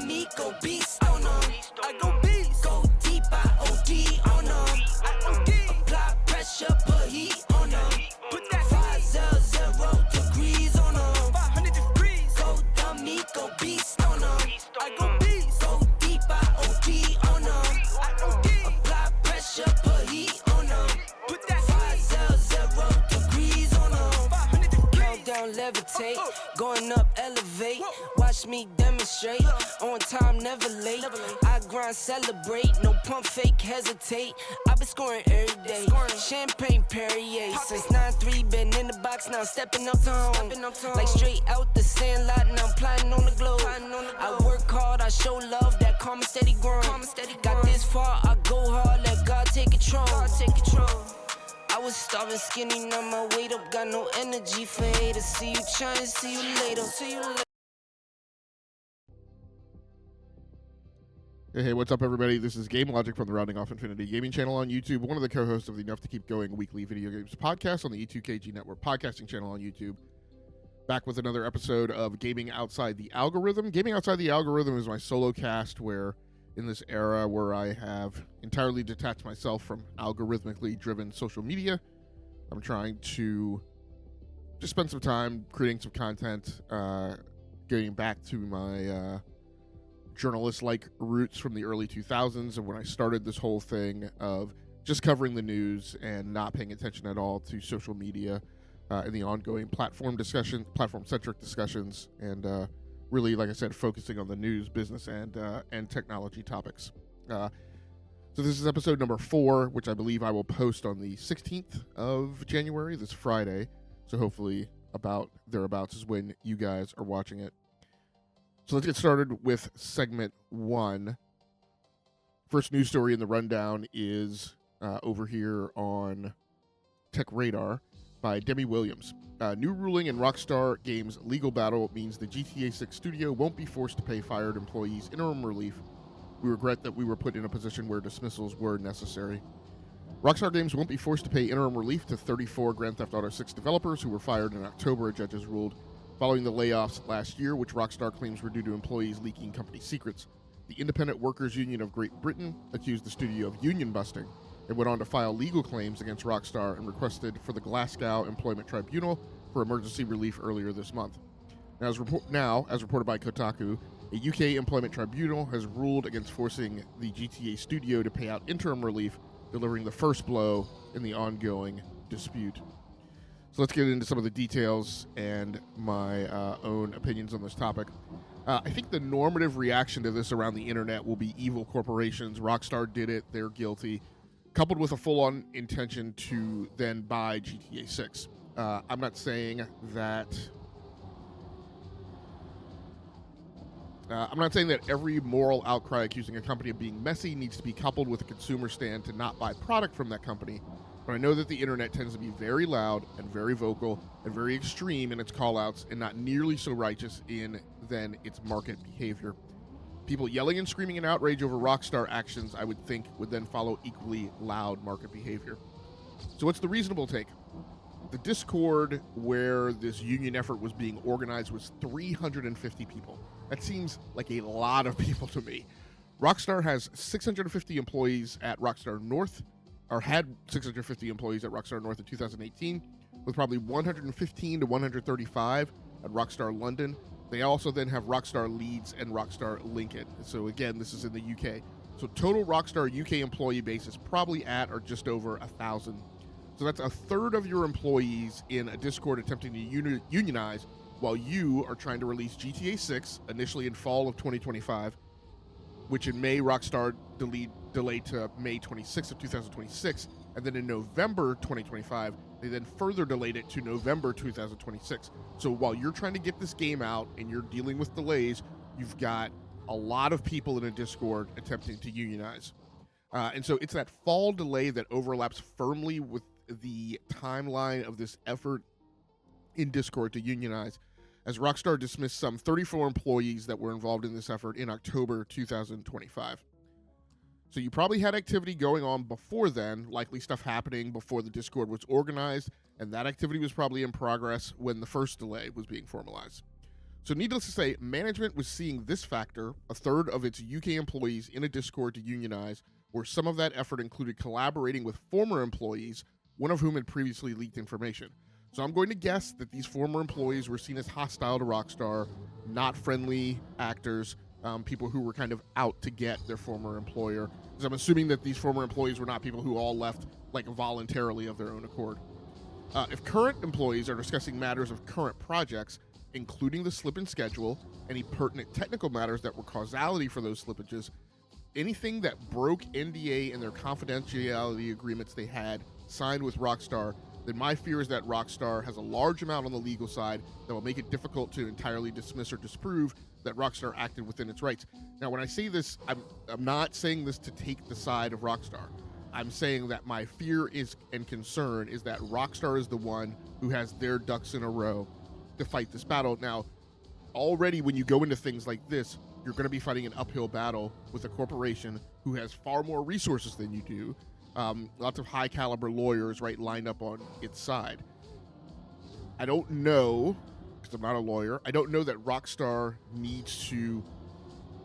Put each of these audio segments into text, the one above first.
me, go beast on them. I go beast. Go deep, I OD on them. I OD. Apply pressure, put heat on them. Put that 500 degrees on them. 500 degrees. Go dummy, go beast on them. I go beast. Go deep, I OD on them. I OD. Apply pressure, put heat on them. Put that 500 degrees on them. 500 degrees. Countdown, levitate. Going up, elevate. Watch me demonstrate. On time, never late. I grind, celebrate. No pump, fake, hesitate. I've been scoring every day. Champagne Perrier. Since 9-3, been in the box, now I'm stepping up to home. Like straight out the sand lot, now I'm plotting on the globe. I work hard, I show love, that calm and steady grind. Got this far, I go hard, let God take control. I was starving skinny, now my weight up, got no energy for haters. See you trying, see you later. Hey, what's up, everybody? This is Game Logic from the Rounding Off Infinity Gaming channel on YouTube, one of the co-hosts of the Enough to Keep Going weekly video games podcast on the E2KG Network podcasting channel on YouTube. Back with another episode of Gaming Outside the Algorithm. Gaming Outside the Algorithm is my solo cast where, in this era where I have entirely detached myself from algorithmically driven social media, I'm trying to just spend some time creating some content, getting back to my journalist-like roots from the early 2000s and when I started this whole thing of just covering the news and not paying attention at all to social media and the ongoing platform-centric discussions, and really, like I said, focusing on the news, business, and technology topics. So this is episode number 4, which I believe I will post on the 16th of January, this Friday. So hopefully about thereabouts is when you guys are watching it. So let's get started with segment 1. First news story in the rundown is over here on Tech Radar by Demi Williams. New ruling in Rockstar Games' legal battle means the GTA 6 studio won't be forced to pay fired employees interim relief. We regret that we were put in a position where dismissals were necessary. Rockstar Games won't be forced to pay interim relief to 34 Grand Theft Auto 6 developers who were fired in October, judges ruled, following the layoffs last year, which Rockstar claims were due to employees leaking company secrets. The Independent Workers Union of Great Britain accused the studio of union busting and went on to file legal claims against Rockstar and requested for the Glasgow Employment Tribunal for emergency relief earlier this month. Now, as reported by Kotaku, a UK employment tribunal has ruled against forcing the GTA studio to pay out interim relief, delivering the first blow in the ongoing dispute. So let's get into some of the details and my own opinions on this topic. I think the normative reaction to this around the internet will be evil corporations. Rockstar did it, they're guilty, coupled with a full-on intention to then buy GTA 6. I'm not saying that every moral outcry accusing a company of being messy needs to be coupled with a consumer stand to not buy product from that company. But I know that the internet tends to be very loud and very vocal and very extreme in its call-outs and not nearly so righteous in then its market behavior. People yelling and screaming in outrage over Rockstar actions, I would think, would then follow equally loud market behavior. So what's the reasonable take? The Discord where this union effort was being organized was 350 people. That seems like a lot of people to me. Rockstar has 650 employees at Rockstar North, or had 650 employees at Rockstar North in 2018, with probably 115 to 135 at Rockstar London. They also then have Rockstar Leeds and Rockstar Lincoln. So again, this is in the UK. So total Rockstar UK employee base is probably at or just over 1,000. So that's a third of your employees in a Discord attempting to unionize while you are trying to release GTA 6, initially in fall of 2025, which in May Rockstar delayed to May 26th of 2026, and then in November 2025, they then further delayed it to November 2026. So while you're trying to get this game out and you're dealing with delays, you've got a lot of people in a Discord attempting to unionize. And so it's that fall delay that overlaps firmly with the timeline of this effort in Discord to unionize, as Rockstar dismissed some 34 employees that were involved in this effort in October 2025. So you probably had activity going on before then, likely stuff happening before the Discord was organized, and that activity was probably in progress when the first delay was being formalized. So needless to say, management was seeing this factor, a third of its UK employees in a Discord to unionize, where some of that effort included collaborating with former employees, one of whom had previously leaked information. So I'm going to guess that these former employees were seen as hostile to Rockstar, not friendly actors, people who were kind of out to get their former employer. Because I'm assuming that these former employees were not people who all left like voluntarily of their own accord. If current employees are discussing matters of current projects, including the slip in schedule, any pertinent technical matters that were causality for those slippages, anything that broke NDA and their confidentiality agreements they had signed with Rockstar, then my fear is that Rockstar has a large amount on the legal side that will make it difficult to entirely dismiss or disprove that Rockstar acted within its rights. Now, when I say this, I'm not saying this to take the side of Rockstar. I'm saying that my fear is and concern is that Rockstar is the one who has their ducks in a row to fight this battle. Now, already when you go into things like this, you're going to be fighting an uphill battle with a corporation who has far more resources than you do. Lots of high caliber lawyers, right, lined up on its side. I don't know, because I'm not a lawyer, I don't know that Rockstar needs to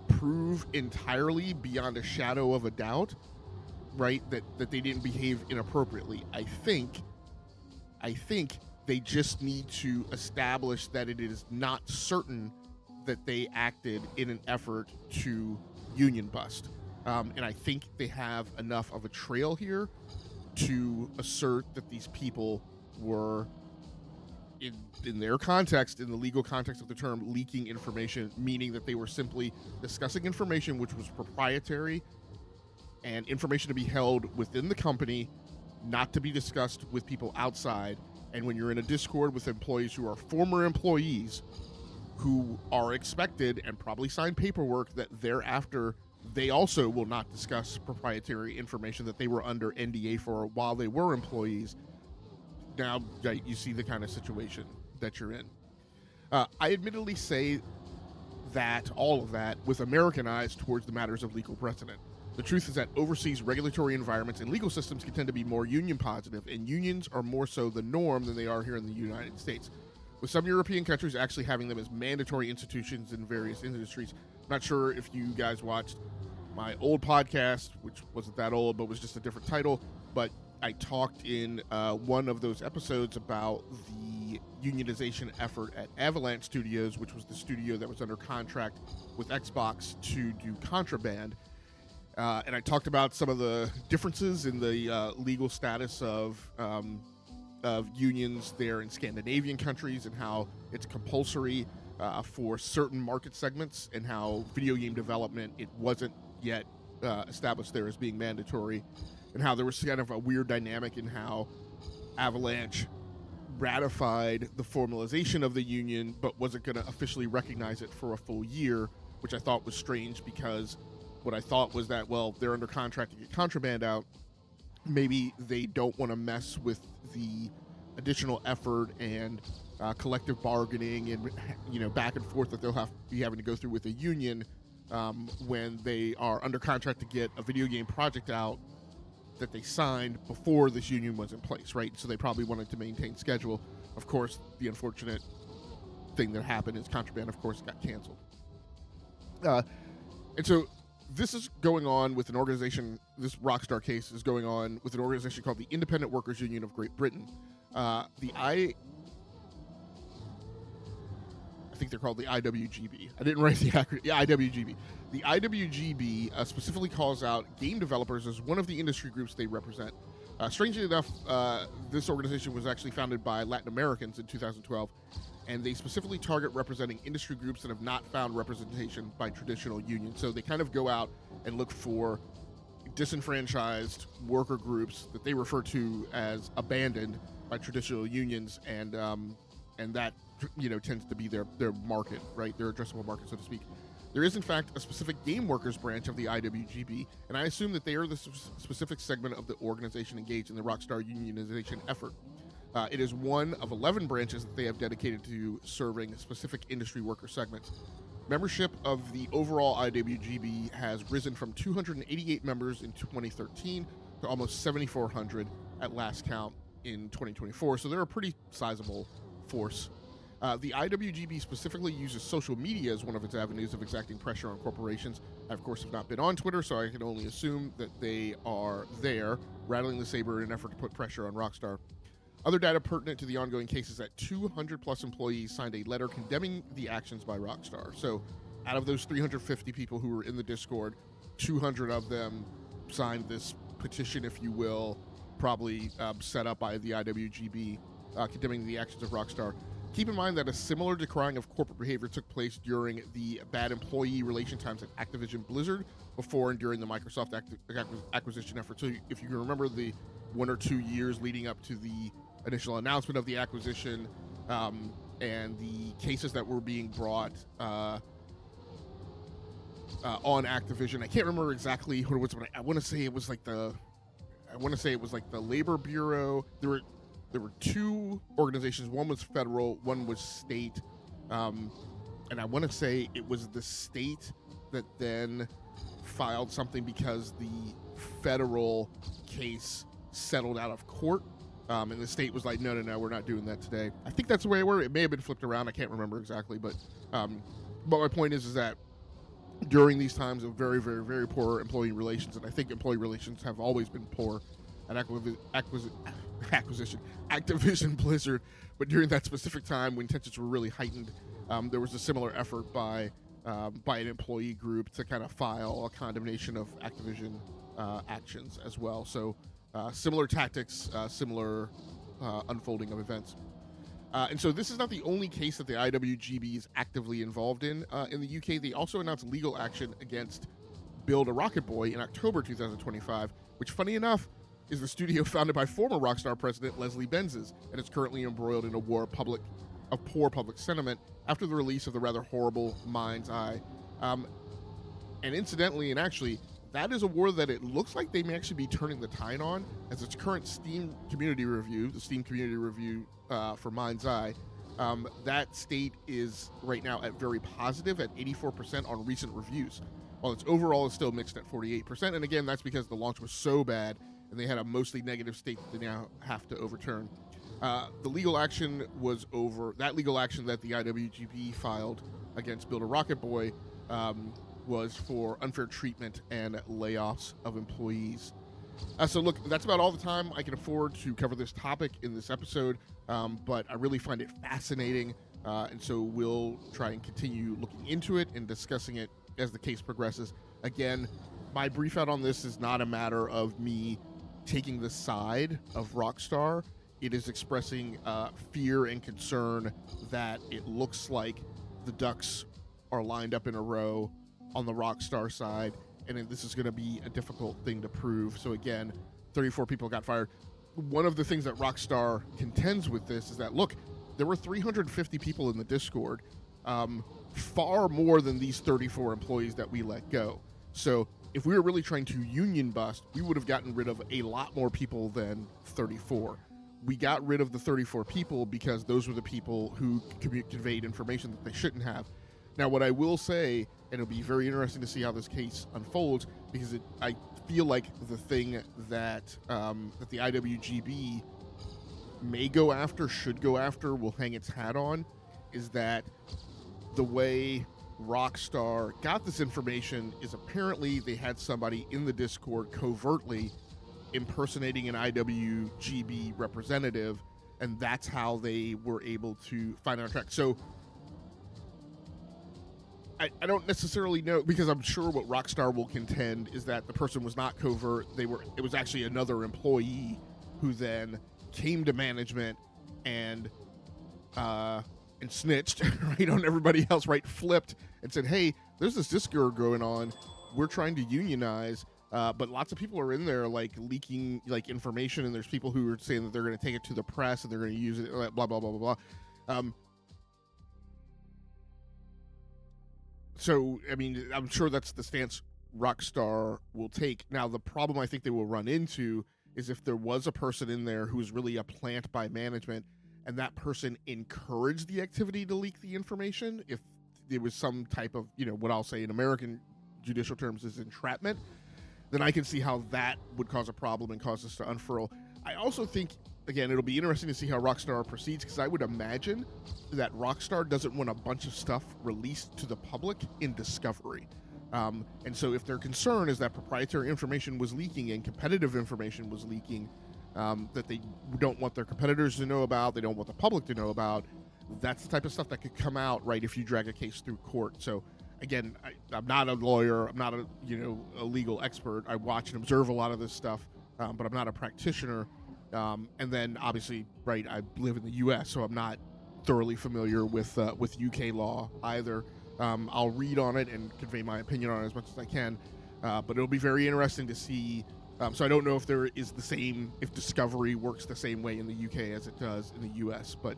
prove entirely beyond a shadow of a doubt, right, that they didn't behave inappropriately. I think they just need to establish that it is not certain that they acted in an effort to union bust. And I think they have enough of a trail here to assert that these people were, in their context, in the legal context of the term, leaking information, meaning that they were simply discussing information which was proprietary and information to be held within the company, not to be discussed with people outside. And when you're in a Discord with employees who are former employees who are expected and probably sign paperwork that thereafter they also will not discuss proprietary information that they were under NDA for while they were employees, now you see the kind of situation that you're in. I admittedly say that all of that was Americanized towards the matters of legal precedent. The truth is that overseas regulatory environments and legal systems can tend to be more union positive, and unions are more so the norm than they are here in the United States, with some European countries actually having them as mandatory institutions in various industries. I'm not sure if you guys watched my old podcast, which wasn't that old, but was just a different title, but I talked in one of those episodes about the unionization effort at Avalanche Studios, which was the studio that was under contract with Xbox to do Contraband. And I talked about some of the differences in the legal status of unions there in Scandinavian countries, and how it's compulsory for certain market segments, and how video game development, it wasn't yet established there as being mandatory, and how there was kind of a weird dynamic in how Avalanche ratified the formalization of the union but wasn't going to officially recognize it for a full year, which I thought was strange, because what I thought was that, well, they're under contract to get Contraband out. Maybe they don't want to mess with the additional effort and collective bargaining and back and forth that they'll be having to go through with a union when they are under contract to get a video game project out that they signed before this union was in place, right? So they probably wanted to maintain schedule. Of course, the unfortunate thing that happened is Contraband, of course, got canceled. And so this is going on with an organization, this Rockstar case is going on with an organization called the Independent Workers Union of Great Britain. I think they're called the IWGB. I didn't write the acronym. Yeah, IWGB. The IWGB specifically calls out game developers as one of the industry groups they represent. Strangely enough, this organization was actually founded by Latin Americans in 2012, and they specifically target representing industry groups that have not found representation by traditional unions. So they kind of go out and look for disenfranchised worker groups that they refer to as abandoned by traditional unions, and that tends to be their market, right? Their addressable market, so to speak. There is, in fact, a specific game workers branch of the IWGB, and I assume that they are the specific segment of the organization engaged in the Rockstar unionization effort. It is one of 11 branches that they have dedicated to serving specific industry worker segments. Membership of the overall IWGB has risen from 288 members in 2013 to almost 7,400 at last count in 2024, so they're a pretty sizable force. The IWGB specifically uses social media as one of its avenues of exacting pressure on corporations. I, of course, have not been on Twitter, so I can only assume that they are there, rattling the saber in an effort to put pressure on Rockstar. Other data pertinent to the ongoing case is that 200-plus employees signed a letter condemning the actions by Rockstar. So out of those 350 people who were in the Discord, 200 of them signed this petition, if you will, probably set up by the IWGB, condemning the actions of Rockstar. Keep in mind that a similar decrying of corporate behavior took place during the bad employee relation times at Activision Blizzard before and during the Microsoft acquisition effort. So if you can remember the 1 or 2 years leading up to the initial announcement of the acquisition and the cases that were being brought on Activision, I can't remember exactly what it was, but I want to say it was like the Labor Bureau. There were two organizations. One was federal, one was state. And I want to say it was the state that then filed something because the federal case settled out of court. And the state was like, no, we're not doing that today. I think that's the way it worked. It may have been flipped around. I can't remember exactly. But my point is that during these times of very, very, very poor employee relations, and I think employee relations have always been poor at Activision Blizzard, but during that specific time when tensions were really heightened, there was a similar effort by an employee group to kind of file a condemnation of Activision actions as well. So similar tactics, similar unfolding of events. And so this is not the only case that the IWGB is actively involved in. In the UK, they also announced legal action against Build a Rocket Boy in October 2025, which, funny enough, is the studio founded by former Rockstar president Leslie Benzies, and is currently embroiled in a war of poor public sentiment after the release of the rather horrible Mind's Eye. And incidentally, and actually, that is a war that it looks like they may actually be turning the tide on, as its current Steam community review, the Steam community review for Mind's Eye, that state is right now at very positive at 84% on recent reviews, while its overall is still mixed at 48%. And again, that's because the launch was so bad and they had a mostly negative state that they now have to overturn. The legal action was over. That legal action that the IWGB filed against Build a Rocket Boy was for unfair treatment and layoffs of employees. So look, that's about all the time I can afford to cover this topic in this episode, but I really find it fascinating, and so we'll try and continue looking into it and discussing it as the case progresses. Again, my brief out on this is not a matter of me taking the side of Rockstar. It is expressing fear and concern that it looks like the ducks are lined up in a row on the Rockstar side, and this is going to be a difficult thing to prove. So again, 34 people got fired. One of the things that Rockstar contends with this is that, look, there were 350 people in the Discord, far more than these 34 employees that we let go. So if we were really trying to union bust, we would have gotten rid of a lot more people than 34. We got rid of the 34 people because those were the people who conveyed information that they shouldn't have. Now, what I will say, and it'll be very interesting to see how this case unfolds, because I feel like the thing that the IWGB should go after, will hang its hat on, is that the way Rockstar got this information is apparently they had somebody in the Discord covertly impersonating an IWGB representative, and that's how they were able to find our track. So I don't necessarily know, because I'm sure what Rockstar will contend is that the person was not covert. It was actually another employee who then came to management and snitched right on everybody else, right? Flipped and said, hey, there's this Discord going on. We're trying to unionize, but lots of people are in there like leaking like information, and there's people who are saying that they're going to take it to the press and they're going to use it, blah, blah, blah, blah, blah. So, I mean, I'm sure that's the stance Rockstar will take. Now, the problem I think they will run into is if there was a person in there who was really a plant by management, and that person encouraged the activity to leak the information, if there was some type of, what I'll say in American judicial terms is entrapment, then I can see how that would cause a problem and cause us to unfurl. I also think again, it'll be interesting to see how Rockstar proceeds, because I would imagine that Rockstar doesn't want a bunch of stuff released to the public in discovery. And so if their concern is that proprietary information was leaking and competitive information was leaking, that they don't want their competitors to know about, they don't want the public to know about, that's the type of stuff that could come out, right, if you drag a case through court. So again, I'm not a lawyer, I'm not a legal expert. I watch and observe a lot of this stuff, but I'm not a practitioner. And then obviously, right, I live in the U.S., so I'm not thoroughly familiar with UK law either. I'll read on it and convey my opinion on it as much as I can, but it'll be very interesting to see. So I don't know if there is if discovery works the same way in the UK as it does in the US. But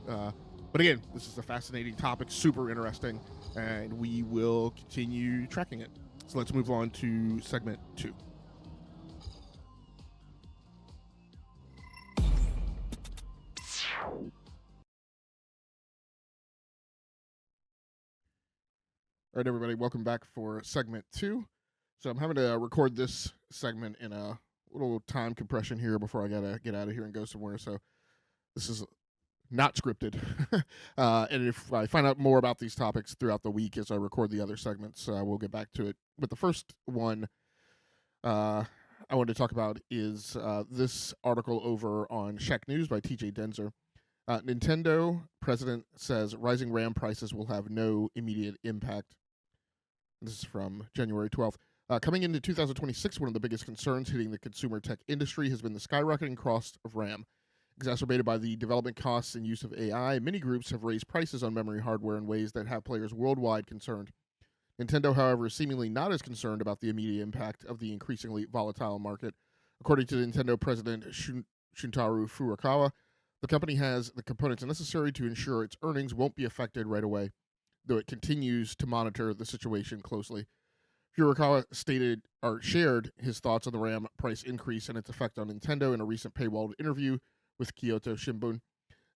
again, this is a fascinating topic, super interesting, and we will continue tracking it. So let's move on to segment 2. All right, everybody, welcome back for segment 2. So I'm having to record this segment in a little time compression here before I gotta get out of here and go somewhere. So this is not scripted. And if I find out more about these topics throughout the week as I record the other segments, we'll get back to it. But the first one I wanted to talk about is this article over on Shack News by TJ Denzer. Nintendo president says rising RAM prices will have no immediate impact. This is from January 12th. Coming into 2026, one of the biggest concerns hitting the consumer tech industry has been the skyrocketing cost of RAM. Exacerbated by the development costs and use of AI, many groups have raised prices on memory hardware in ways that have players worldwide concerned. Nintendo, however, is seemingly not as concerned about the immediate impact of the increasingly volatile market. According to Nintendo president Shuntaro Furukawa, the company has the components necessary to ensure its earnings won't be affected right away, though it continues to monitor the situation closely. Furukawa shared his thoughts on the RAM price increase and its effect on Nintendo in a recent paywalled interview with Kyoto Shimbun,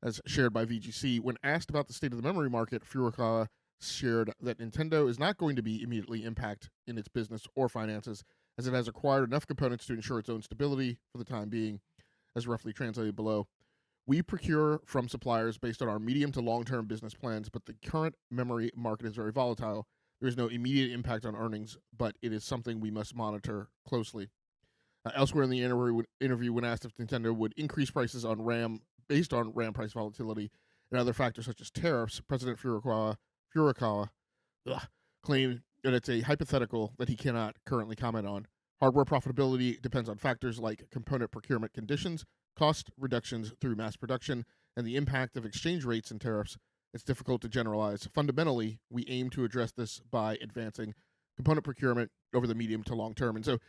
as shared by VGC. When asked about the state of the memory market, Furukawa shared that Nintendo is not going to be immediately impacted in its business or finances, as it has acquired enough components to ensure its own stability for the time being, as roughly translated below. We procure from suppliers based on our medium to long-term business plans, but the current memory market is very volatile. There is no immediate impact on earnings, but it is something we must monitor closely. Elsewhere in the interview, when asked if Nintendo would increase prices on RAM based on RAM price volatility and other factors such as tariffs, President Furukawa claimed that it's a hypothetical that he cannot currently comment on. Hardware profitability depends on factors like component procurement conditions, cost reductions through mass production, and the impact of exchange rates and tariffs. It's difficult to generalize. Fundamentally, we aim to address this by advancing component procurement over the medium to long term. And so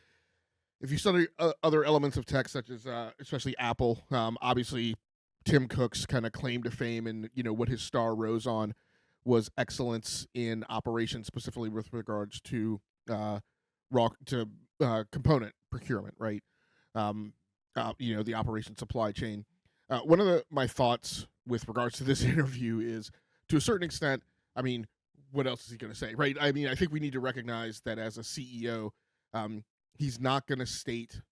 if you study other elements of tech, such as especially Apple, obviously Tim Cook's kind of claim to fame and what his star rose on was excellence in operations, specifically with regards to component procurement, right? The operation supply chain. One of my thoughts with regards to this interview is, to a certain extent, I mean, what else is he going to say, right? I mean, I think we need to recognize that as a CEO, he's not going to state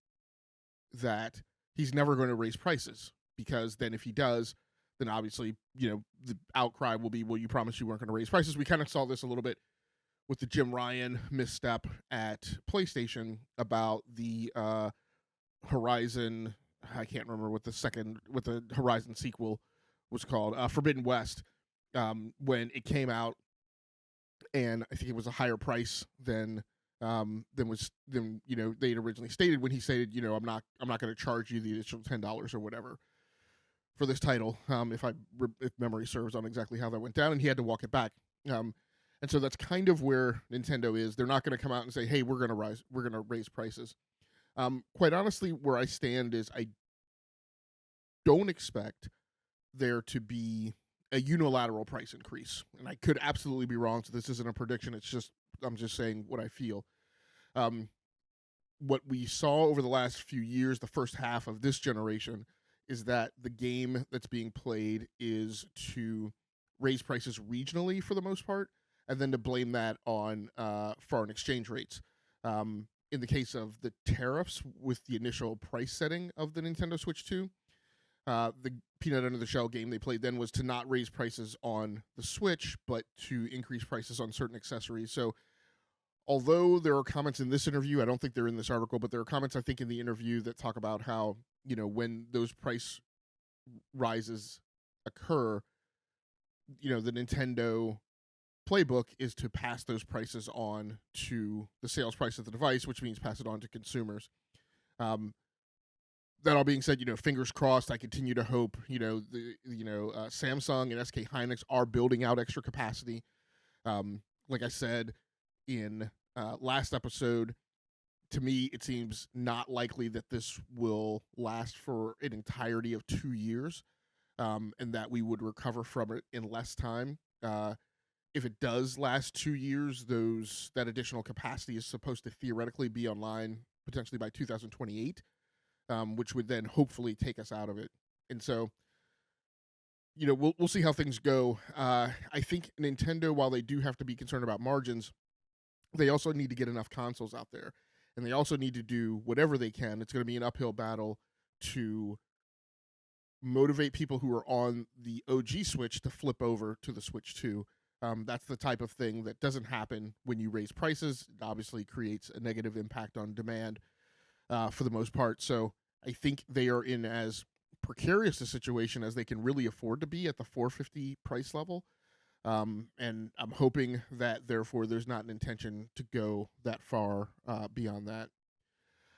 that he's never going to raise prices, because then if he does, then obviously, the outcry will be, well, you promised you weren't going to raise prices. We kind of saw this a little bit with the Jim Ryan misstep at PlayStation about the Horizon. I can't remember what the Horizon sequel was called, Forbidden West, when it came out, and I think it was a higher price than they had originally stated, when he stated, I'm not going to charge you the additional $10 or whatever for this title, if memory serves, on exactly how that went down, and he had to walk it back. And so that's kind of where Nintendo is. They're not going to come out and say, hey, we're going to raise prices. Quite honestly, where I stand is I don't expect there to be a unilateral price increase, and I could absolutely be wrong. So this isn't a prediction. I'm just saying what I feel. What we saw over the last few years, the first half of this generation, is that the game that's being played is to raise prices regionally for the most part, and then to blame that on foreign exchange rates. In the case of the tariffs with the initial price setting of the Nintendo Switch 2, The peanut under the shell game they played then was to not raise prices on the Switch, but to increase prices on certain accessories. So although there are comments in this interview, I don't think they're in this article, but there are comments I think in the interview that talk about how, when those price rises occur, the Nintendo playbook is to pass those prices on to the sales price of the device, which means pass it on to consumers. That all being said, fingers crossed. I continue to hope, Samsung and SK Hynix are building out extra capacity. Like I said in last episode, to me, it seems not likely that this will last for an entirety of 2 years, and that we would recover from it in less time. If it does last 2 years, that additional capacity is supposed to theoretically be online potentially by 2028. Which would then hopefully take us out of it. And so, we'll see how things go. I think Nintendo, while they do have to be concerned about margins, they also need to get enough consoles out there. And they also need to do whatever they can. It's going to be an uphill battle to motivate people who are on the OG Switch to flip over to the Switch 2. That's the type of thing that doesn't happen when you raise prices. It obviously creates a negative impact on demand. For the most part. So I think they are in as precarious a situation as they can really afford to be at the $450 price level. And I'm hoping that, therefore, there's not an intention to go that far beyond that.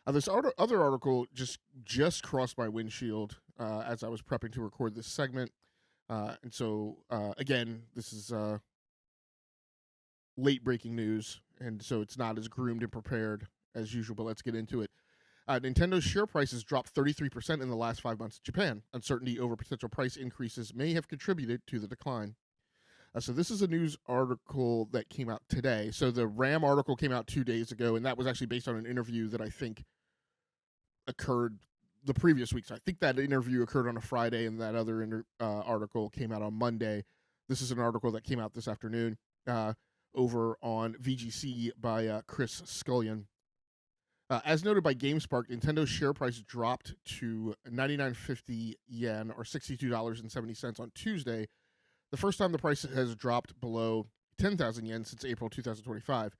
This other article just crossed my windshield as I was prepping to record this segment. And so, again, this is late-breaking news, and so it's not as groomed and prepared as usual, but let's get into it. Nintendo's share prices dropped 33% in the last 5 months in Japan. Uncertainty over potential price increases may have contributed to the decline. So this is a news article that came out today. So the RAM article came out 2 days ago, and that was actually based on an interview that I think occurred the previous week. So I think that interview occurred on a Friday, and that other article came out on Monday. This is an article that came out this afternoon over on VGC by Chris Scullion. As noted by GameSpark, Nintendo's share price dropped to 99.50 yen, or $62.70 on Tuesday, the first time the price has dropped below 10,000 yen since April 2025.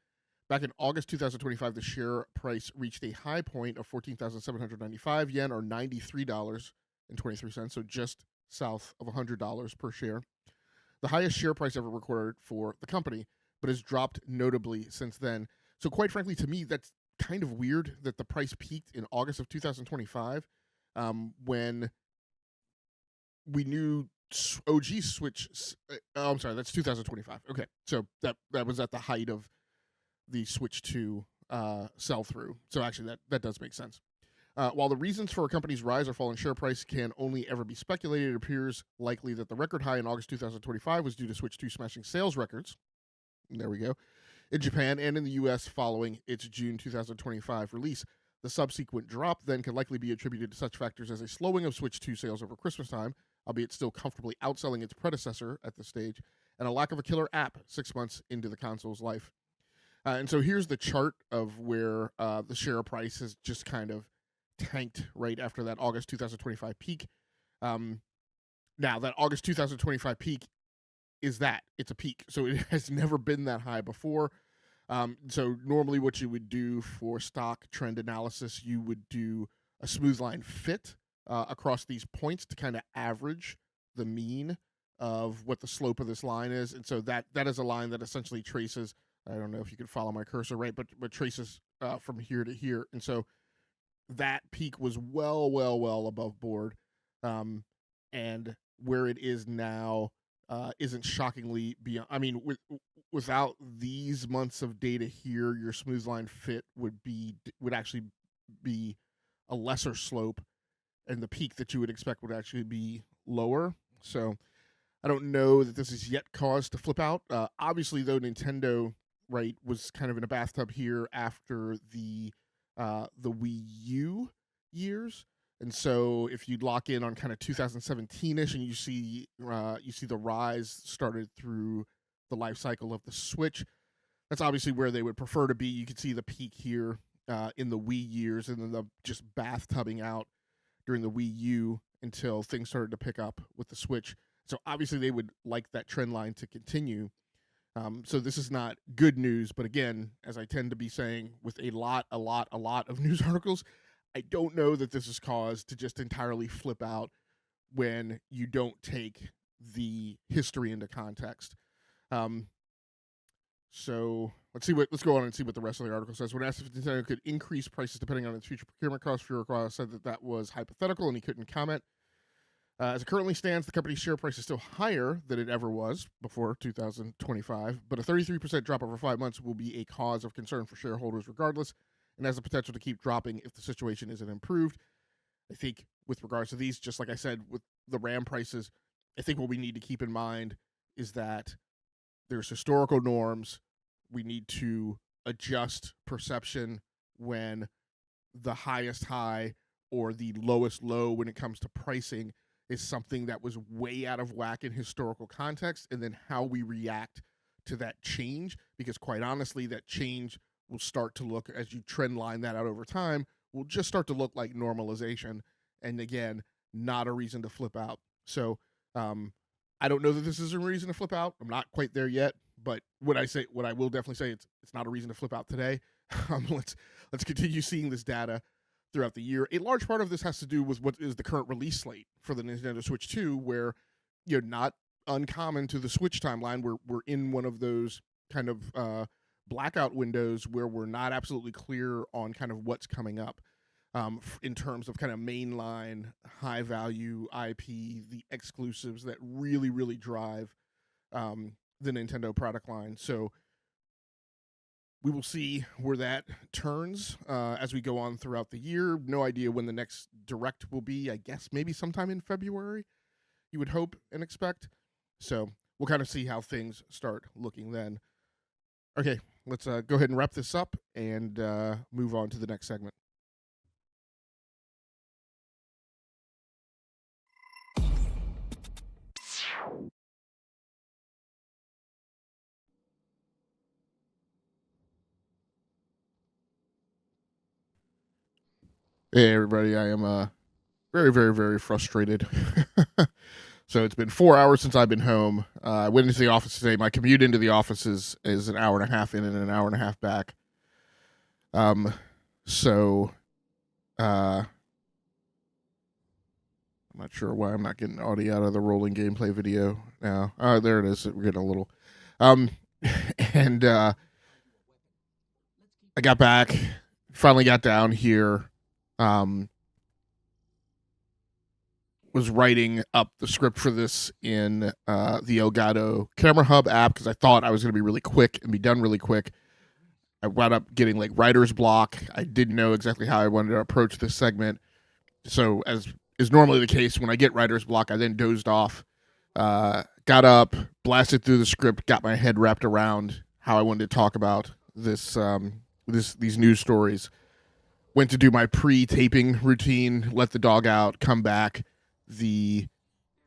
Back in August 2025, the share price reached a high point of 14,795 yen, or $93.23, so just south of $100 per share. The highest share price ever recorded for the company, but has dropped notably since then. So quite frankly, to me, that's kind of weird that the price peaked in August of 2025 when we knew OG Switch. I'm sorry, that's 2025. Okay, so that was at the height of the Switch 2 sell-through. So actually, that does make sense. While the reasons for a company's rise or fall in share price can only ever be speculated, it appears likely that the record high in August 2025 was due to Switch 2 smashing sales records. There we go. In Japan and in the U.S. following its June 2025 release. The subsequent drop then could likely be attributed to such factors as a slowing of Switch 2 sales over Christmas time, albeit still comfortably outselling its predecessor at this stage, and a lack of a killer app 6 months into the console's life. And so here's the chart of where the share price has just kind of tanked right after that August 2025 peak. Now, that August 2025 peak is that. It's a peak. So it has never been that high before. So normally what you would do for stock trend analysis, you would do a smooth line fit across these points to kind of average the mean of what the slope of this line is. And so that is a line that essentially traces, I don't know if you can follow my cursor, right, but traces from here to here. And so that peak was well above board. And where it is now isn't shockingly beyond. I mean, without these months of data here, your smooth line fit would actually be a lesser slope, and the peak that you would expect would actually be lower. So I don't know that this is yet cause to flip out. Obviously, though, Nintendo, right, was kind of in a bathtub here after the Wii U years. And so if you lock in on kind of 2017-ish and you see the rise started through the life cycle of the Switch, that's obviously where they would prefer to be. You can see the peak here in the Wii years, and then the just bathtubbing out during the Wii U until things started to pick up with the Switch. So obviously they would like that trend line to continue. So this is not good news, but again, as I tend to be saying with a lot of news articles, I don't know that this is cause to just entirely flip out when you don't take the history into context. So let's go on and see what the rest of the article says. When asked if Nintendo could increase prices depending on its future procurement costs, Furukawa said that was hypothetical and he couldn't comment. As it currently stands, the company's share price is still higher than it ever was before 2025, but a 33% drop over 5 months will be a cause of concern for shareholders regardless, and has the potential to keep dropping if the situation isn't improved. I think with regards to these, just like I said with the RAM prices, I think what we need to keep in mind is that there's historical norms. We need to adjust perception when the highest high or the lowest low when it comes to pricing is something that was way out of whack in historical context, and then how we react to that change, because quite honestly, that change will start to look, as you trend line that out over time, will just start to look like normalization, and again, not a reason to flip out. So I don't know that this is a reason to flip out. I'm not quite there yet, but what I will definitely say, it's not a reason to flip out today. Let's continue seeing this data throughout the year. A large part of this has to do with what is the current release slate for the Nintendo Switch 2, where you're not uncommon to the Switch timeline. We're in one of those kind of blackout windows where we're not absolutely clear on kind of what's coming up in terms of kind of mainline, high value IP, the exclusives that really drive the Nintendo product line. So we will see where that turns as we go on throughout the year. No idea when the next Direct will be. I guess maybe sometime in February, you would hope and expect. So we'll kind of see how things start looking then. Okay, let's go ahead and wrap this up and move on to the next segment. Hey everybody, I am very frustrated. So it's been 4 hours since I've been home. I went into the office today. My commute into the office is an hour and a half in and an hour and a half back. So I'm not sure why I'm not getting audio out of the rolling gameplay video now. Oh, there it is. We're getting a little. And I got back, finally got down here. Was writing up the script for this in the Elgato Camera Hub app because I thought I was going to be really quick and be done really quick. I wound up getting like writer's block. I didn't know exactly how I wanted to approach this segment. So as is normally the case, when I get writer's block, I then dozed off, got up, blasted through the script, got my head wrapped around how I wanted to talk about this, these news stories. Went to do my pre-taping routine, let the dog out, come back. The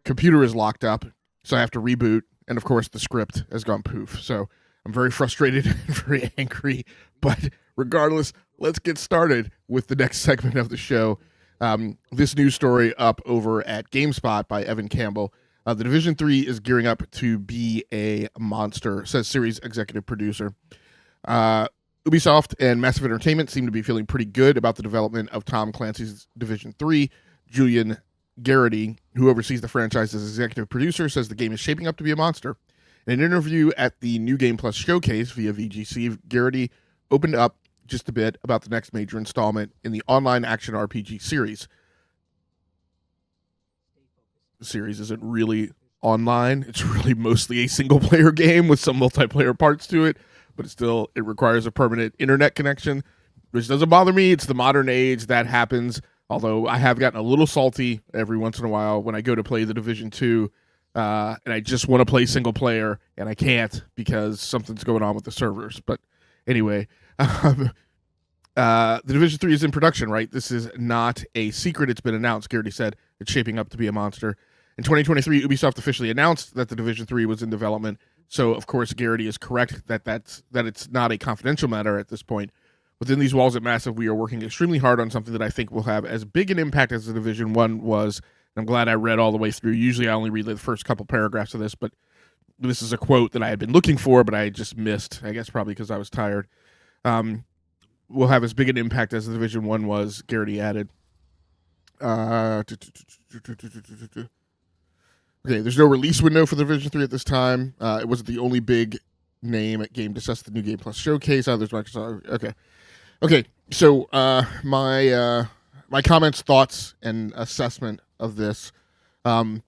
computer is locked up, so I have to reboot. And of course, the script has gone poof. So I'm very frustrated and very angry. But regardless, let's get started with the next segment of the show. This news story up over at GameSpot by Evan Campbell. The Division 3 is gearing up to be a monster, says series executive producer. Ubisoft and Massive Entertainment seem to be feeling pretty good about the development of Tom Clancy's Division 3. Julian Garrity, who oversees the franchise's executive producer, says the game is shaping up to be a monster. In an interview at the New Game Plus showcase via VGC, Garrity opened up just a bit about the next major installment in the online action RPG series. The series isn't really online. It's really mostly a single-player game with some multiplayer parts to it, but it requires a permanent internet connection, which doesn't bother me. It's the modern age that happens, although I have gotten a little salty every once in a while when I go to play the Division 2, and I just want to play single player, and I can't because something's going on with the servers. But anyway, the Division 3 is in production, right? This is not a secret. It's been announced. Garrity said it's shaping up to be a monster. In 2023, Ubisoft officially announced that the Division 3 was in development. So, of course, Garrity is correct that it's not a confidential matter at this point. Within these walls at Massive, we are working extremely hard on something that I think will have as big an impact as the Division 1 was I'm glad I read all the way through. Usually I only read the first couple paragraphs of this, but this is a quote that I had been looking for, but I just missed, I guess probably because I was tired. Will have as big an impact as the Division 1 was, Garrity added. Okay, there's no release window for the Division 3 at this time. It wasn't the only big name at Game Discuss, the New Game Plus Showcase. There's Microsoft. Okay. So my comments, thoughts, and assessment of this. Just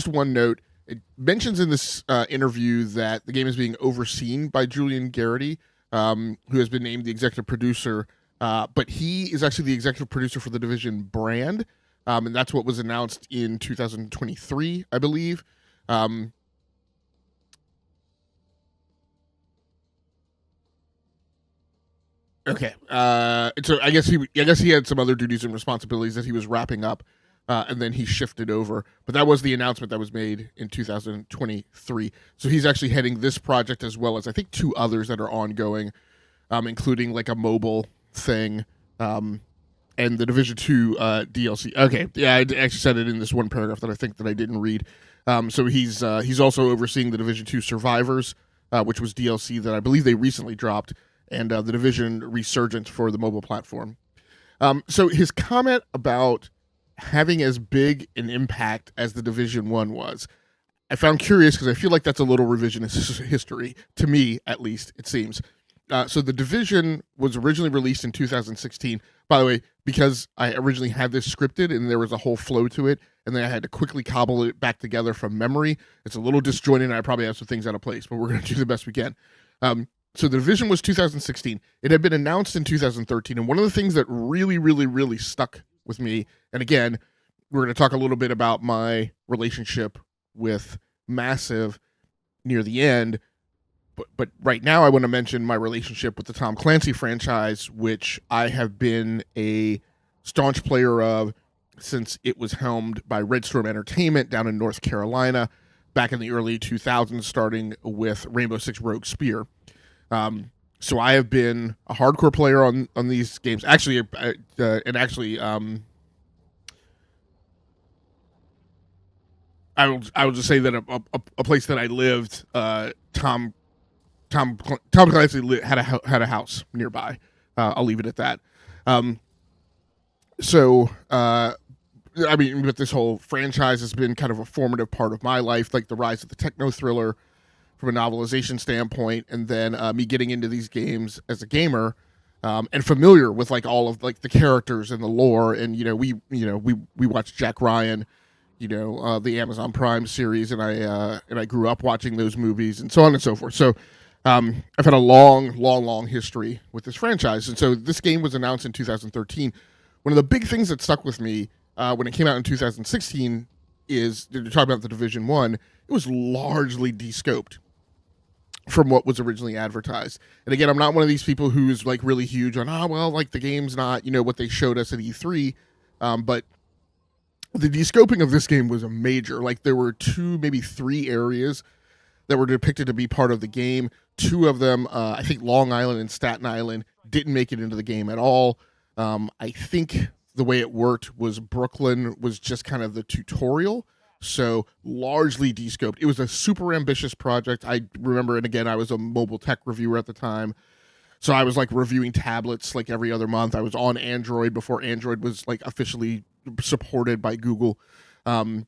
one note. It mentions in this interview that the game is being overseen by Julian Garrity, who has been named the executive producer. But he is actually the executive producer for the Division brand. And that's what was announced in 2023, I believe. Okay. So I guess he had some other duties and responsibilities that he was wrapping up, and then he shifted over. But that was the announcement that was made in 2023. So he's actually heading this project as well as I think 2 others that are ongoing, including like a mobile thing, and the Division 2 DLC. Okay, yeah, I actually said it in this one paragraph that I think that I didn't read. So he's also overseeing the Division 2 Survivors, which was DLC that I believe they recently dropped, and the Division Resurgence for the mobile platform. So his comment about having as big an impact as the Division 1 was, I found curious because I feel like that's a little revisionist history, to me at least, it seems. So the Division was originally released in 2016. By the way, because I originally had this scripted and there was a whole flow to it, and then I had to quickly cobble it back together from memory. It's a little disjointed, and I probably have some things out of place, but we're going to do the best we can. So the Division was 2016. It had been announced in 2013, and one of the things that really, really, really stuck with me, and again, we're going to talk a little bit about my relationship with Massive near the end, but right now I want to mention my relationship with the Tom Clancy franchise, which I have been a staunch player of since it was helmed by Red Storm Entertainment down in North Carolina back in the early 2000s, starting with Rainbow Six Rogue Spear. So I have been a hardcore player on these games. Actually, I will just say that a place that I lived, Tom Clancy had a house nearby. I'll leave it at that. But this whole franchise has been kind of a formative part of my life, like the rise of the techno thriller from a novelization standpoint, and then me getting into these games as a gamer, and familiar with like all of like the characters and the lore. And we watched Jack Ryan, the Amazon Prime series, and I grew up watching those movies and so on and so forth. So I've had a long history with this franchise. And so this game was announced in 2013. One of the big things that stuck with me when it came out in 2016 is, to talk about the Division 1, it was largely descoped from what was originally advertised. And again, I'm not one of these people who's like really huge on, the game's not, what they showed us at E3. But the descoping of this game was a major. Like, there were 2, maybe 3 areas that were depicted to be part of the game. 2 of them, I think Long Island and Staten Island, didn't make it into the game at all. I think the way it worked was Brooklyn was just kind of the tutorial, so largely descoped. It was a super ambitious project. I remember, and again, I was a mobile tech reviewer at the time, so I was like reviewing tablets like every other month. I was on Android before Android was like officially supported by Google. And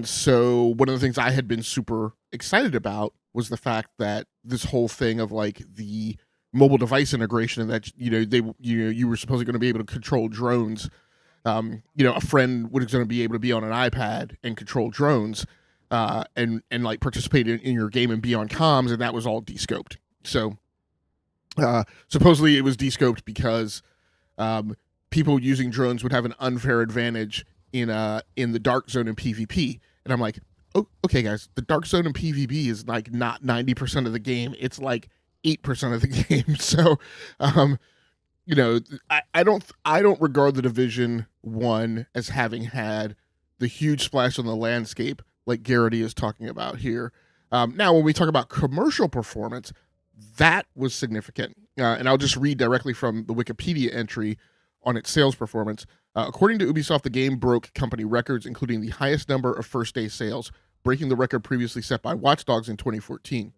so one of the things I had been super excited about was the fact that this whole thing of like the mobile device integration, and that you were supposedly going to be able to control drones. A friend was going to be able to be on an iPad and control drones, and like participate in your game and be on comms, and that was all descoped. So supposedly it was descoped because people using drones would have an unfair advantage in the dark zone in PvP. And I'm like, oh, okay, guys, the dark zone in PvP is like not 90% of the game. It's like 8% of the game. So, I don't regard the Division 1 as having had the huge splash on the landscape like Garrity is talking about here. Now, when we talk about commercial performance, that was significant. And I'll just read directly from the Wikipedia entry on its sales performance. According to Ubisoft, the game broke company records, including the highest number of first-day sales, breaking the record previously set by Watch Dogs in 2014,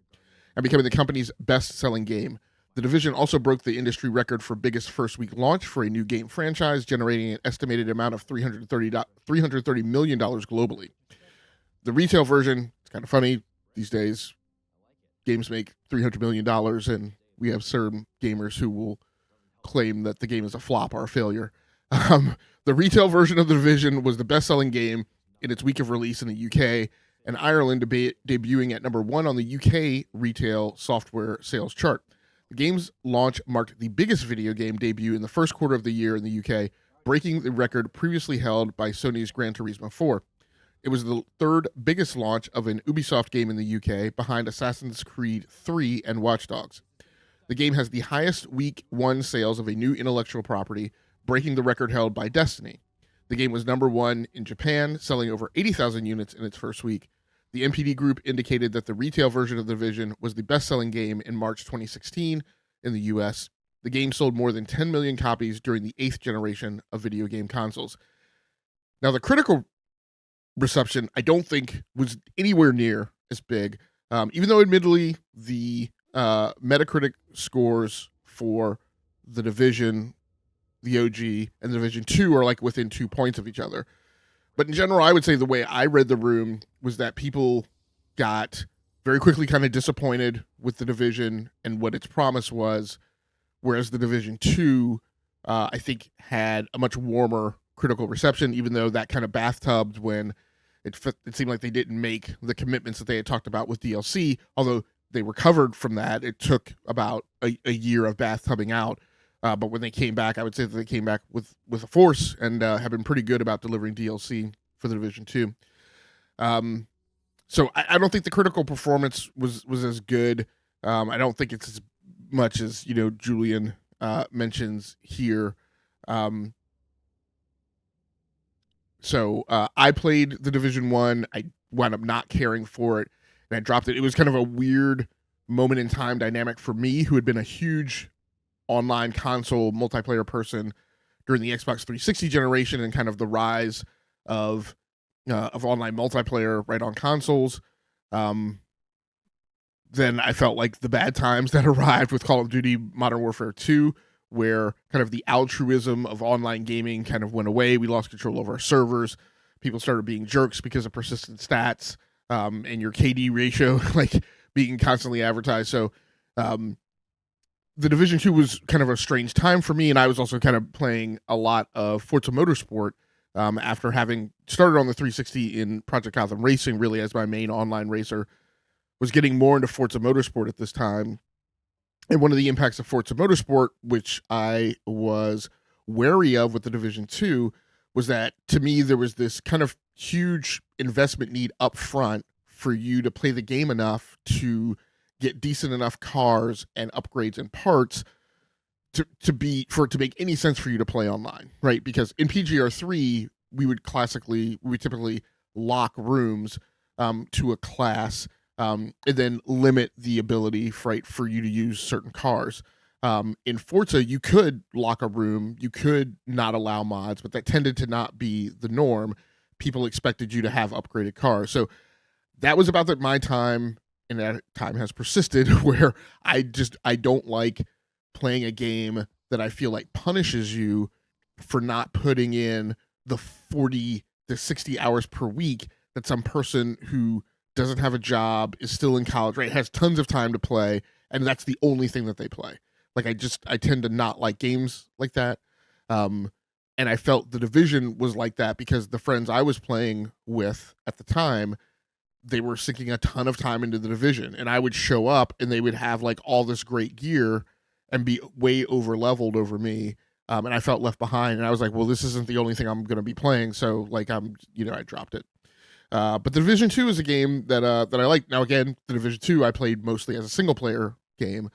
and becoming the company's best-selling game. The Division also broke the industry record for biggest first-week launch for a new game franchise, generating an estimated amount of $330 million globally. The retail version, it's kind of funny these days, games make $300 million, and we have certain gamers who will claim that the game is a flop or a failure. The retail version of The Division was the best-selling game in its week of release in the UK, and Ireland debuting at number 1 on the UK retail software sales chart. The game's launch marked the biggest video game debut in the first quarter of the year in the UK, breaking the record previously held by Sony's Gran Turismo 4. It was the third biggest launch of an Ubisoft game in the UK, behind Assassin's Creed 3 and Watch Dogs. The game has the highest week 1 sales of a new intellectual property, breaking the record held by Destiny. The game was number 1 in Japan, selling over 80,000 units in its first week. The NPD Group indicated that the retail version of The Division was the best-selling game in March 2016 in the US. The game sold more than 10 million copies during the 8th generation of video game consoles. Now, the critical reception, I don't think, was anywhere near as big, even though admittedly the Metacritic scores for The Division, the OG, and The Division 2 are like within 2 points of each other. But in general, I would say the way I read the room was that people got very quickly kind of disappointed with The Division and what its promise was, whereas The Division 2, I think, had a much warmer critical reception, even though that kind of bathtubed when it seemed like they didn't make the commitments that they had talked about with DLC, although they recovered from that. It took about a year of bathtubing out. But when they came back, I would say that they came back with a force and have been pretty good about delivering DLC for The Division 2. So I don't think the critical performance was as good. I don't think it's as much as, Julian mentions here. So I played The Division 1. I wound up not caring for it, and I dropped it. It was kind of a weird moment in time dynamic for me, who had been a huge online console multiplayer person during the Xbox 360 generation and kind of the rise of online multiplayer right on consoles. Then I felt like the bad times that arrived with Call of Duty Modern Warfare 2, where kind of the altruism of online gaming kind of went away. We lost control of our servers. People started being jerks because of persistent stats and your KD ratio like being constantly advertised. So The Division 2 was kind of a strange time for me, and I was also kind of playing a lot of Forza Motorsport after having started on the 360 in Project Gotham Racing, really as my main online racer, was getting more into Forza Motorsport at this time. And one of the impacts of Forza Motorsport, which I was wary of with The Division 2, was that, to me, there was this kind of huge investment need up front for you to play the game enough to get decent enough cars and upgrades and parts for it to make any sense for you to play online, right? Because in PGR3, we would typically lock rooms to a class and then limit the ability, right, for you to use certain cars. In Forza, you could lock a room, you could not allow mods, but that tended to not be the norm. People expected you to have upgraded cars. So that was about my time, and that time has persisted, where I don't like playing a game that I feel like punishes you for not putting in the 40 to 60 hours per week that some person who doesn't have a job, is still in college, right, has tons of time to play, and that's the only thing that they play. Like, I tend to not like games like that. And I felt The Division was like that because the friends I was playing with at the time, they were sinking a ton of time into The Division, and I would show up and they would have like all this great gear and be way over leveled over me. And I felt left behind, and I was like, well, this isn't the only thing I'm going to be playing. So like, I dropped it. But The Division 2 is a game that I like. Now, again, The Division 2, I played mostly as a single player game.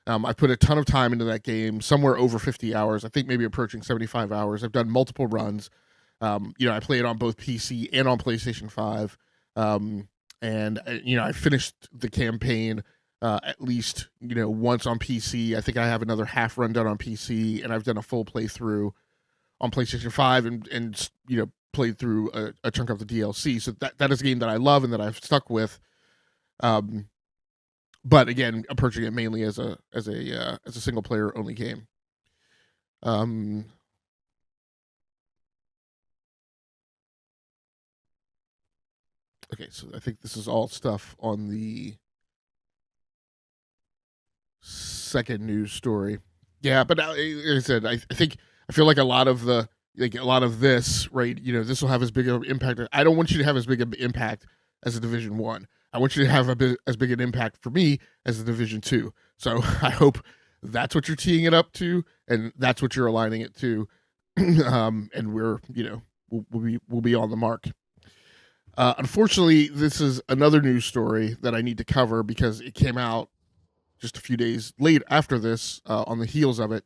I put a ton of time into that game, somewhere over 50 hours. I think maybe approaching 75 hours. I've done multiple runs. I play it on both PC and on PlayStation 5. And I finished the campaign at least, once on PC. I think I have another half run done on PC, and I've done a full playthrough on PlayStation 5 and played through a chunk of the DLC. So that is a game that I love and that I've stuck with. But again, approaching it mainly as a single player only game. Okay, so I think this is all stuff on the second news story. Yeah, but like I said, I feel like a lot of this, right? This will have as big of an impact. I don't want you to have as big of an impact as a Division 1. I want you to have as big an impact for me as the Division 2. So I hope that's what you're teeing it up to, and that's what you're aligning it to, and we'll be on the mark. Unfortunately, this is another news story that I need to cover because it came out just a few days late after this, on the heels of it.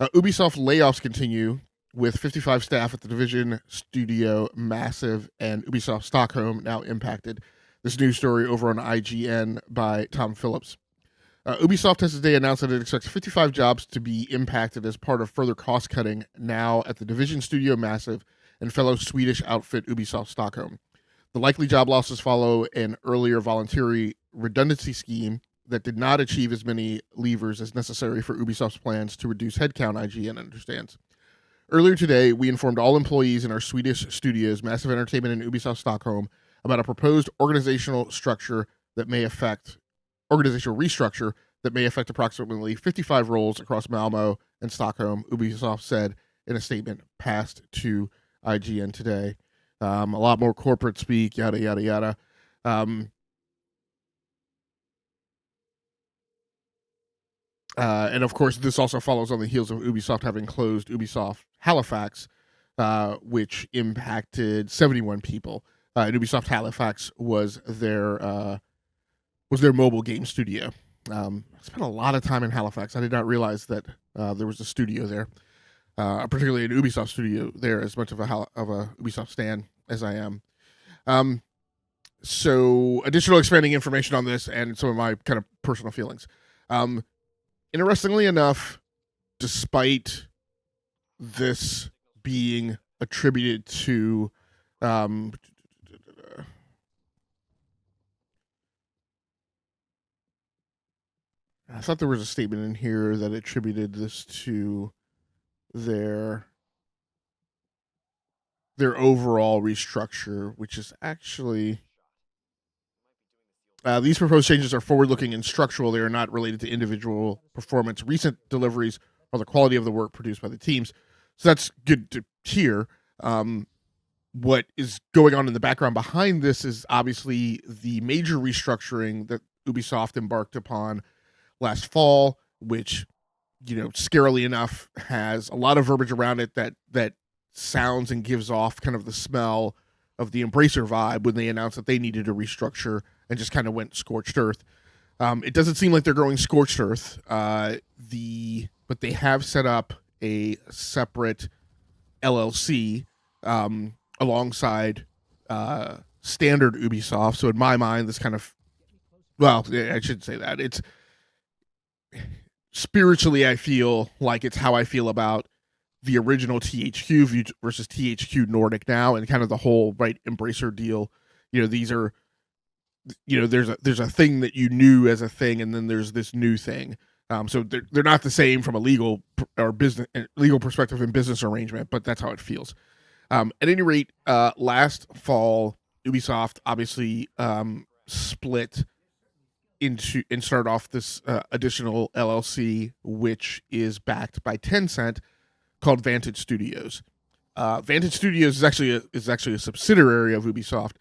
Ubisoft layoffs continue, with 55 staff at the Division Studio Massive and Ubisoft Stockholm now impacted. This news story over on IGN by Tom Phillips. Ubisoft has today announced that it expects 55 jobs to be impacted as part of further cost cutting now at the Division Studio Massive and fellow Swedish outfit Ubisoft Stockholm. The likely job losses follow an earlier voluntary redundancy scheme that did not achieve as many levers as necessary for Ubisoft's plans to reduce headcount, IGN understands. Earlier today, we informed all employees in our Swedish studios, Massive Entertainment and Ubisoft Stockholm, about a proposed organizational restructure that may affect approximately 55 roles across Malmo and Stockholm, Ubisoft said in a statement passed to IGN today. A lot more corporate speak, yada, yada, yada. And of course, this also follows on the heels of Ubisoft having closed Ubisoft Halifax, which impacted 71 people. And Ubisoft Halifax was their mobile game studio. I spent a lot of time in Halifax. I did not realize that there was a studio there, particularly an Ubisoft studio there. As much of a Ubisoft stan as I am. So additional expanding information on this and some of my kind of personal feelings. Interestingly enough, despite this being attributed to I thought there was a statement in here that attributed this to their overall restructure, which is actually these proposed changes are forward-looking and structural. They are not related to individual performance, recent deliveries, or the quality of the work produced by the teams. So that's good to hear. What is going on in the background behind this is obviously the major restructuring that Ubisoft embarked upon last fall, which, scarily enough, has a lot of verbiage around it that sounds and gives off kind of the smell of the Embracer vibe when they announced that they needed to restructure and just kind of went scorched earth. It doesn't seem like they're going scorched earth. But they have set up a separate LLC alongside standard Ubisoft. So in my mind, this kind of, well, I shouldn't say that. It's spiritually, I feel like it's how I feel about the original THQ versus THQ Nordic now, and kind of the whole Embracer deal. These are, there's a thing that you knew as a thing, and then there's this new thing. So they're not the same from a legal perspective and business arrangement, but that's how it feels. At any rate, last fall, Ubisoft obviously split into and started off this additional LLC, which is backed by Tencent, called Vantage Studios. Vantage Studios is actually a subsidiary of Ubisoft.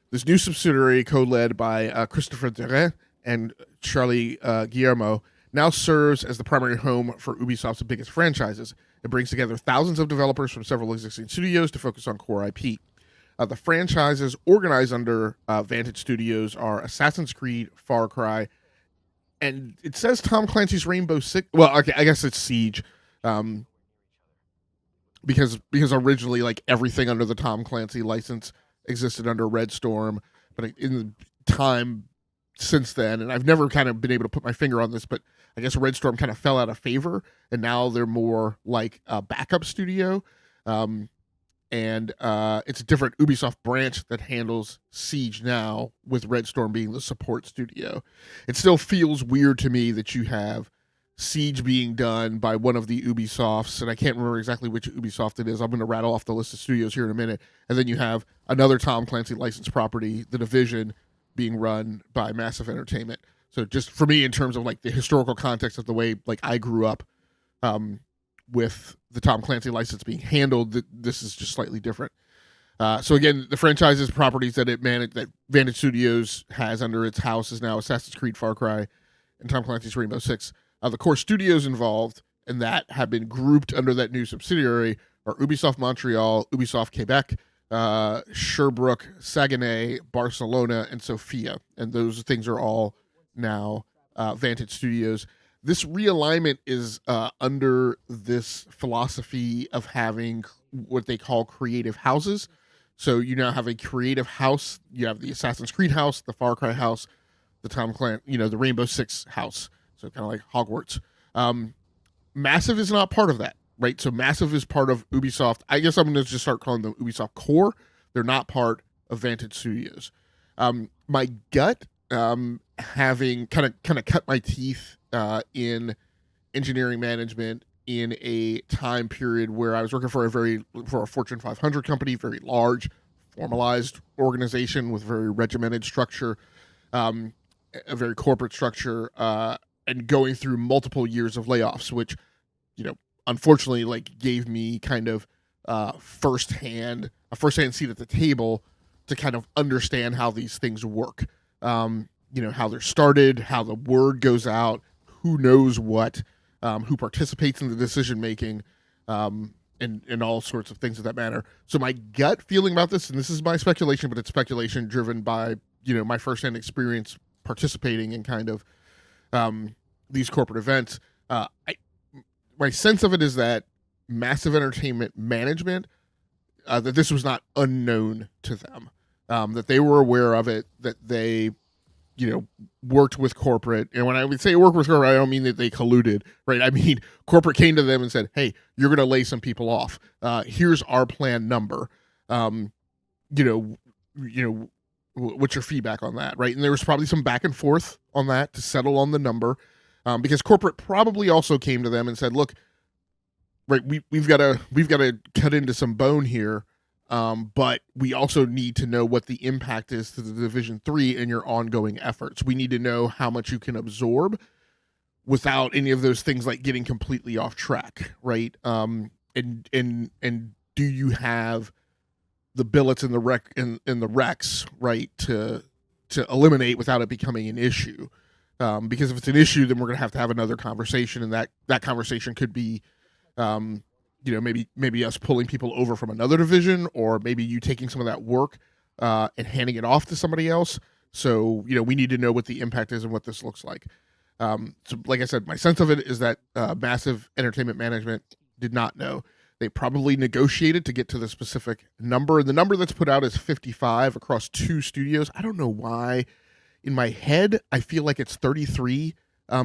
This new subsidiary, co-led by Christopher Dere and Charlie Guillermo, now serves as the primary home for Ubisoft's biggest franchises. It brings together thousands of developers from several existing studios to focus on core IP. The franchises organized under Vantage Studios are Assassin's Creed, Far Cry, and it says Tom Clancy's Rainbow Six. Well, okay, I guess it's Siege. Because originally, everything under the Tom Clancy license existed under Red Storm, but in the time since then, and I've never kind of been able to put my finger on this, but I guess Red Storm kind of fell out of favor, and now they're more like a backup studio. And it's a different Ubisoft branch that handles Siege now, with Red Storm being the support studio. It still feels weird to me that you have Siege being done by one of the Ubisofts, and I can't remember exactly which Ubisoft it is. I'm going to rattle off the list of studios here in a minute, and then you have another Tom Clancy licensed property, The Division, being run by Massive Entertainment. So just for me, in terms of like the historical context of the way like I grew up, with the Tom Clancy license being handled, this is just slightly different. So again, the franchise's properties that that Vantage Studios has under its house is now Assassin's Creed, Far Cry, and Tom Clancy's Rainbow Six. The core studios involved and that have been grouped under that new subsidiary are Ubisoft Montreal, Ubisoft Quebec, Sherbrooke, Saguenay, Barcelona, and Sofia. And those things are all now Vantage Studios. This realignment is under this philosophy of having what they call creative houses. So you now have a creative house. You have the Assassin's Creed house, the Far Cry house, the Tom Clancy, the Rainbow Six house. So kind of like Hogwarts. Massive is not part of that, right? So Massive is part of Ubisoft. I guess I'm going to just start calling them Ubisoft Core. They're not part of Vantage Studios. My gut, having kind of cut my teeth in engineering management in a time period where I was working for a Fortune 500 company, very large, formalized organization with very regimented structure, a very corporate structure, and going through multiple years of layoffs, which, unfortunately, like gave me kind of a first-hand seat at the table to kind of understand how these things work. How they're started, how the word goes out, who knows what, who participates in the decision making, and all sorts of things of that matter. So my gut feeling about this, and this is my speculation, but it's speculation driven by my firsthand experience participating in kind of these corporate events. My sense of it is that Massive Entertainment management, that this was not unknown to them, that they were aware of it, that they worked with corporate. And when I would say work with corporate, I don't mean that they colluded, right? I mean, corporate came to them and said, hey, you're going to lay some people off. Here's our plan number. What's your feedback on that, right? And there was probably some back and forth on that to settle on the number, because corporate probably also came to them and said, look, right, we've got to cut into some bone here. But we also need to know what the impact is to the Division 3 and your ongoing efforts. We need to know how much you can absorb without any of those things like getting completely off track, right? And do you have the billets and the recs, right, to eliminate without it becoming an issue? Because if it's an issue, then we're going to have another conversation, and that conversation could be maybe us pulling people over from another division, or maybe you taking some of that work and handing it off to somebody else. So, we need to know what the impact is and what this looks like. So like I said, my sense of it is that Massive Entertainment Management did not know. They probably negotiated to get to the specific number. And the number that's put out is 55 across 2 studios. I don't know why. In my head, I feel like it's 33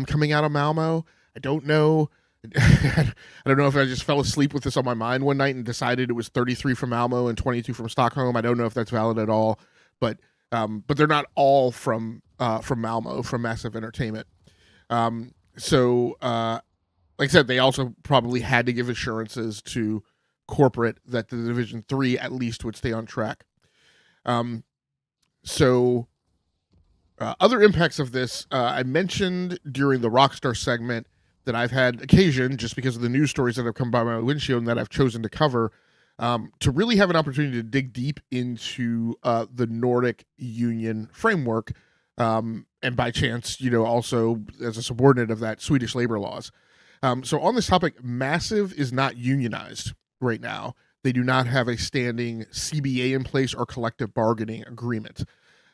coming out of Malmo. I don't know. I don't know if I just fell asleep with this on my mind one night and decided it was 33 from Malmo and 22 from Stockholm. I don't know if that's valid at all, but they're not all from Malmo, from Massive Entertainment. Like I said, they also probably had to give assurances to corporate that the Division 3 at least would stay on track. Other impacts of this, I mentioned during the Rockstar segment that I've had occasion, just because of the news stories that have come by my windshield and that I've chosen to cover, to really have an opportunity to dig deep into the Nordic Union framework, and by chance, also as a subordinate of that, Swedish labor laws. So on this topic, Massive is not unionized right now. They do not have a standing CBA in place or collective bargaining agreement.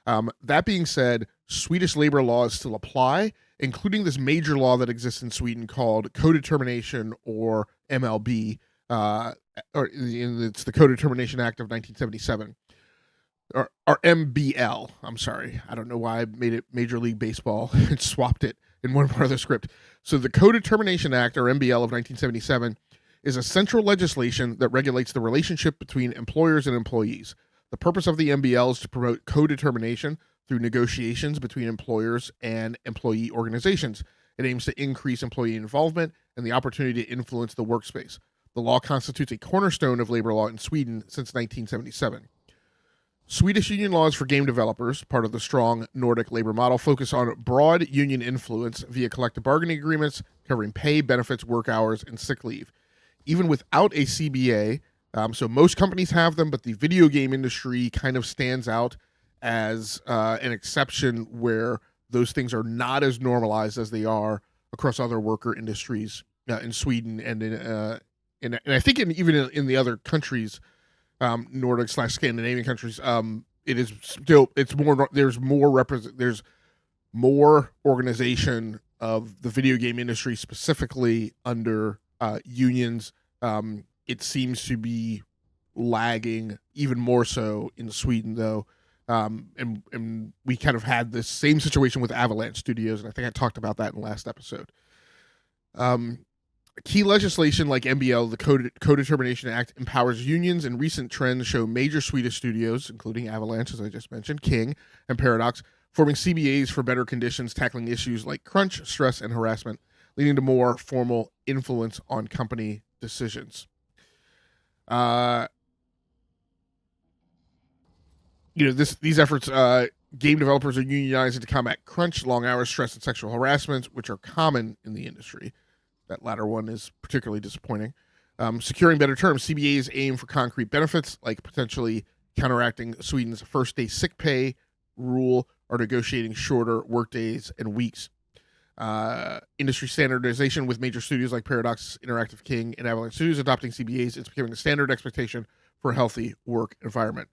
That being said, Swedish labor laws still apply, including this major law that exists in Sweden called Codetermination, or MLB, it's the Codetermination Act of 1977, or MBL. I'm sorry, I don't know why I made it Major League Baseball and swapped it in one part of the script. So the Codetermination Act, or MBL, of 1977 is a central legislation that regulates the relationship between employers and employees. The purpose of the MBL is to promote co-determination through negotiations between employers and employee organizations. It aims to increase employee involvement and the opportunity to influence the workspace. The law constitutes a cornerstone of labor law in Sweden since 1977. Swedish union laws for game developers, part of the strong Nordic labor model, focus on broad union influence via collective bargaining agreements covering pay, benefits, work hours, and sick leave. Even without a CBA, so most companies have them, but the video game industry kind of stands out as an exception where those things are not as normalized as they are across other worker industries in Sweden and I think even in the other countries, Nordic/Scandinavian countries, it is still there's more organization of the video game industry specifically under unions. It seems to be lagging even more so in Sweden though. And we kind of had this same situation with Avalanche Studios, and I think I talked about that in the last episode. Key legislation like MBL, the Co-Determination Act, empowers unions, and recent trends show major Swedish studios, including Avalanche, as I just mentioned, King, and Paradox, forming CBAs for better conditions, tackling issues like crunch, stress, and harassment, leading to more formal influence on company decisions. These efforts, game developers are unionizing to combat crunch, long hours, stress, and sexual harassment, which are common in the industry. That latter one is particularly disappointing. Securing better terms, CBAs aim for concrete benefits, like potentially counteracting Sweden's first-day sick pay rule or negotiating shorter workdays and weeks. Industry standardization with major studios like Paradox, Interactive King, and Avalanche Studios adopting CBAs. It's becoming the standard expectation for a healthy work environment.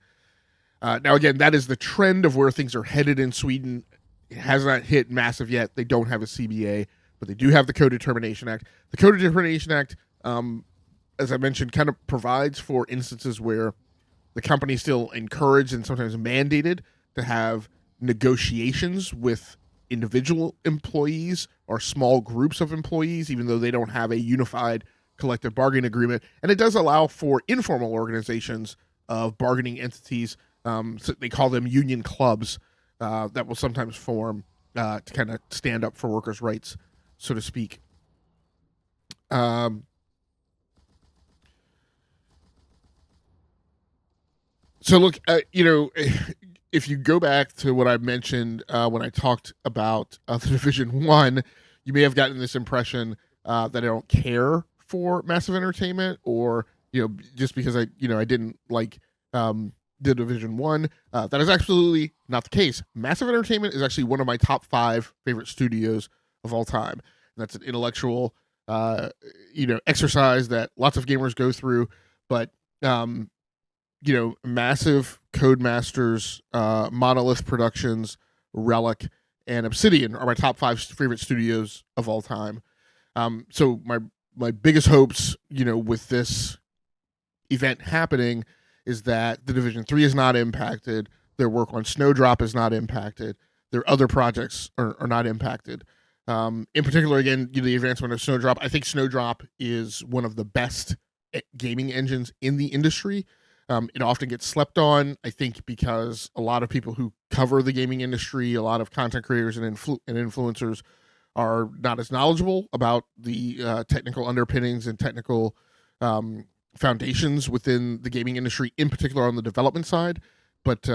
Now, again, that is the trend of where things are headed in Sweden. It has not hit massive yet. They don't have a CBA, but they do have the Co-Determination Act. The Co-Determination Act, as I mentioned, kind of provides for instances where the company is still encouraged and sometimes mandated to have negotiations with individual employees or small groups of employees, even though they don't have a unified collective bargaining agreement. And it does allow for informal organizations of bargaining entities. So they call them union clubs that will sometimes form to kind of stand up for workers' rights, so to speak. So look, if you go back to what I mentioned when I talked about the Division 1, you may have gotten this impression that I don't care for Massive Entertainment, or just because I didn't like the Division 1. That is absolutely not the case. Massive Entertainment is actually one of my top 5 favorite studios of all time. And that's an intellectual exercise that lots of gamers go through, but Massive, Codemasters, Monolith Productions, Relic, and Obsidian are my top 5 favorite studios of all time. So my biggest hopes, with this event happening is that the Division 3 is not impacted, their work on Snowdrop is not impacted, their other projects are not impacted. In particular, again, the advancement of Snowdrop. I think Snowdrop is one of the best gaming engines in the industry. It often gets slept on, I think, because a lot of people who cover the gaming industry, a lot of content creators and influencers are not as knowledgeable about the technical underpinnings and technical foundations within the gaming industry, in particular on the development side. But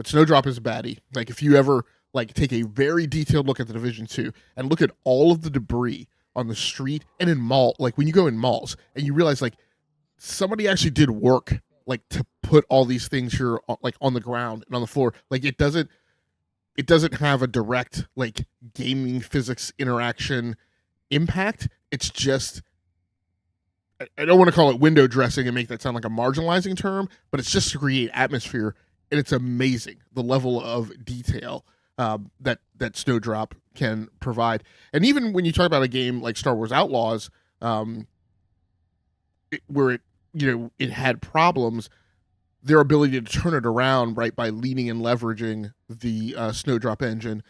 Snowdrop is a baddie. Like, if you ever take a very detailed look at the Division 2 and look at all of the debris on the street and in when you go in malls and you realize somebody actually did work to put all these things here on the ground and on the floor. It doesn't have a direct gaming physics interaction impact. It's just, I don't want to call it window dressing and make that sound like a marginalizing term, but it's just to create atmosphere, and it's amazing the level of detail that Snowdrop can provide. And even when you talk about a game like Star Wars Outlaws, where it had problems, their ability to turn it around by leaning and leveraging the Snowdrop engine.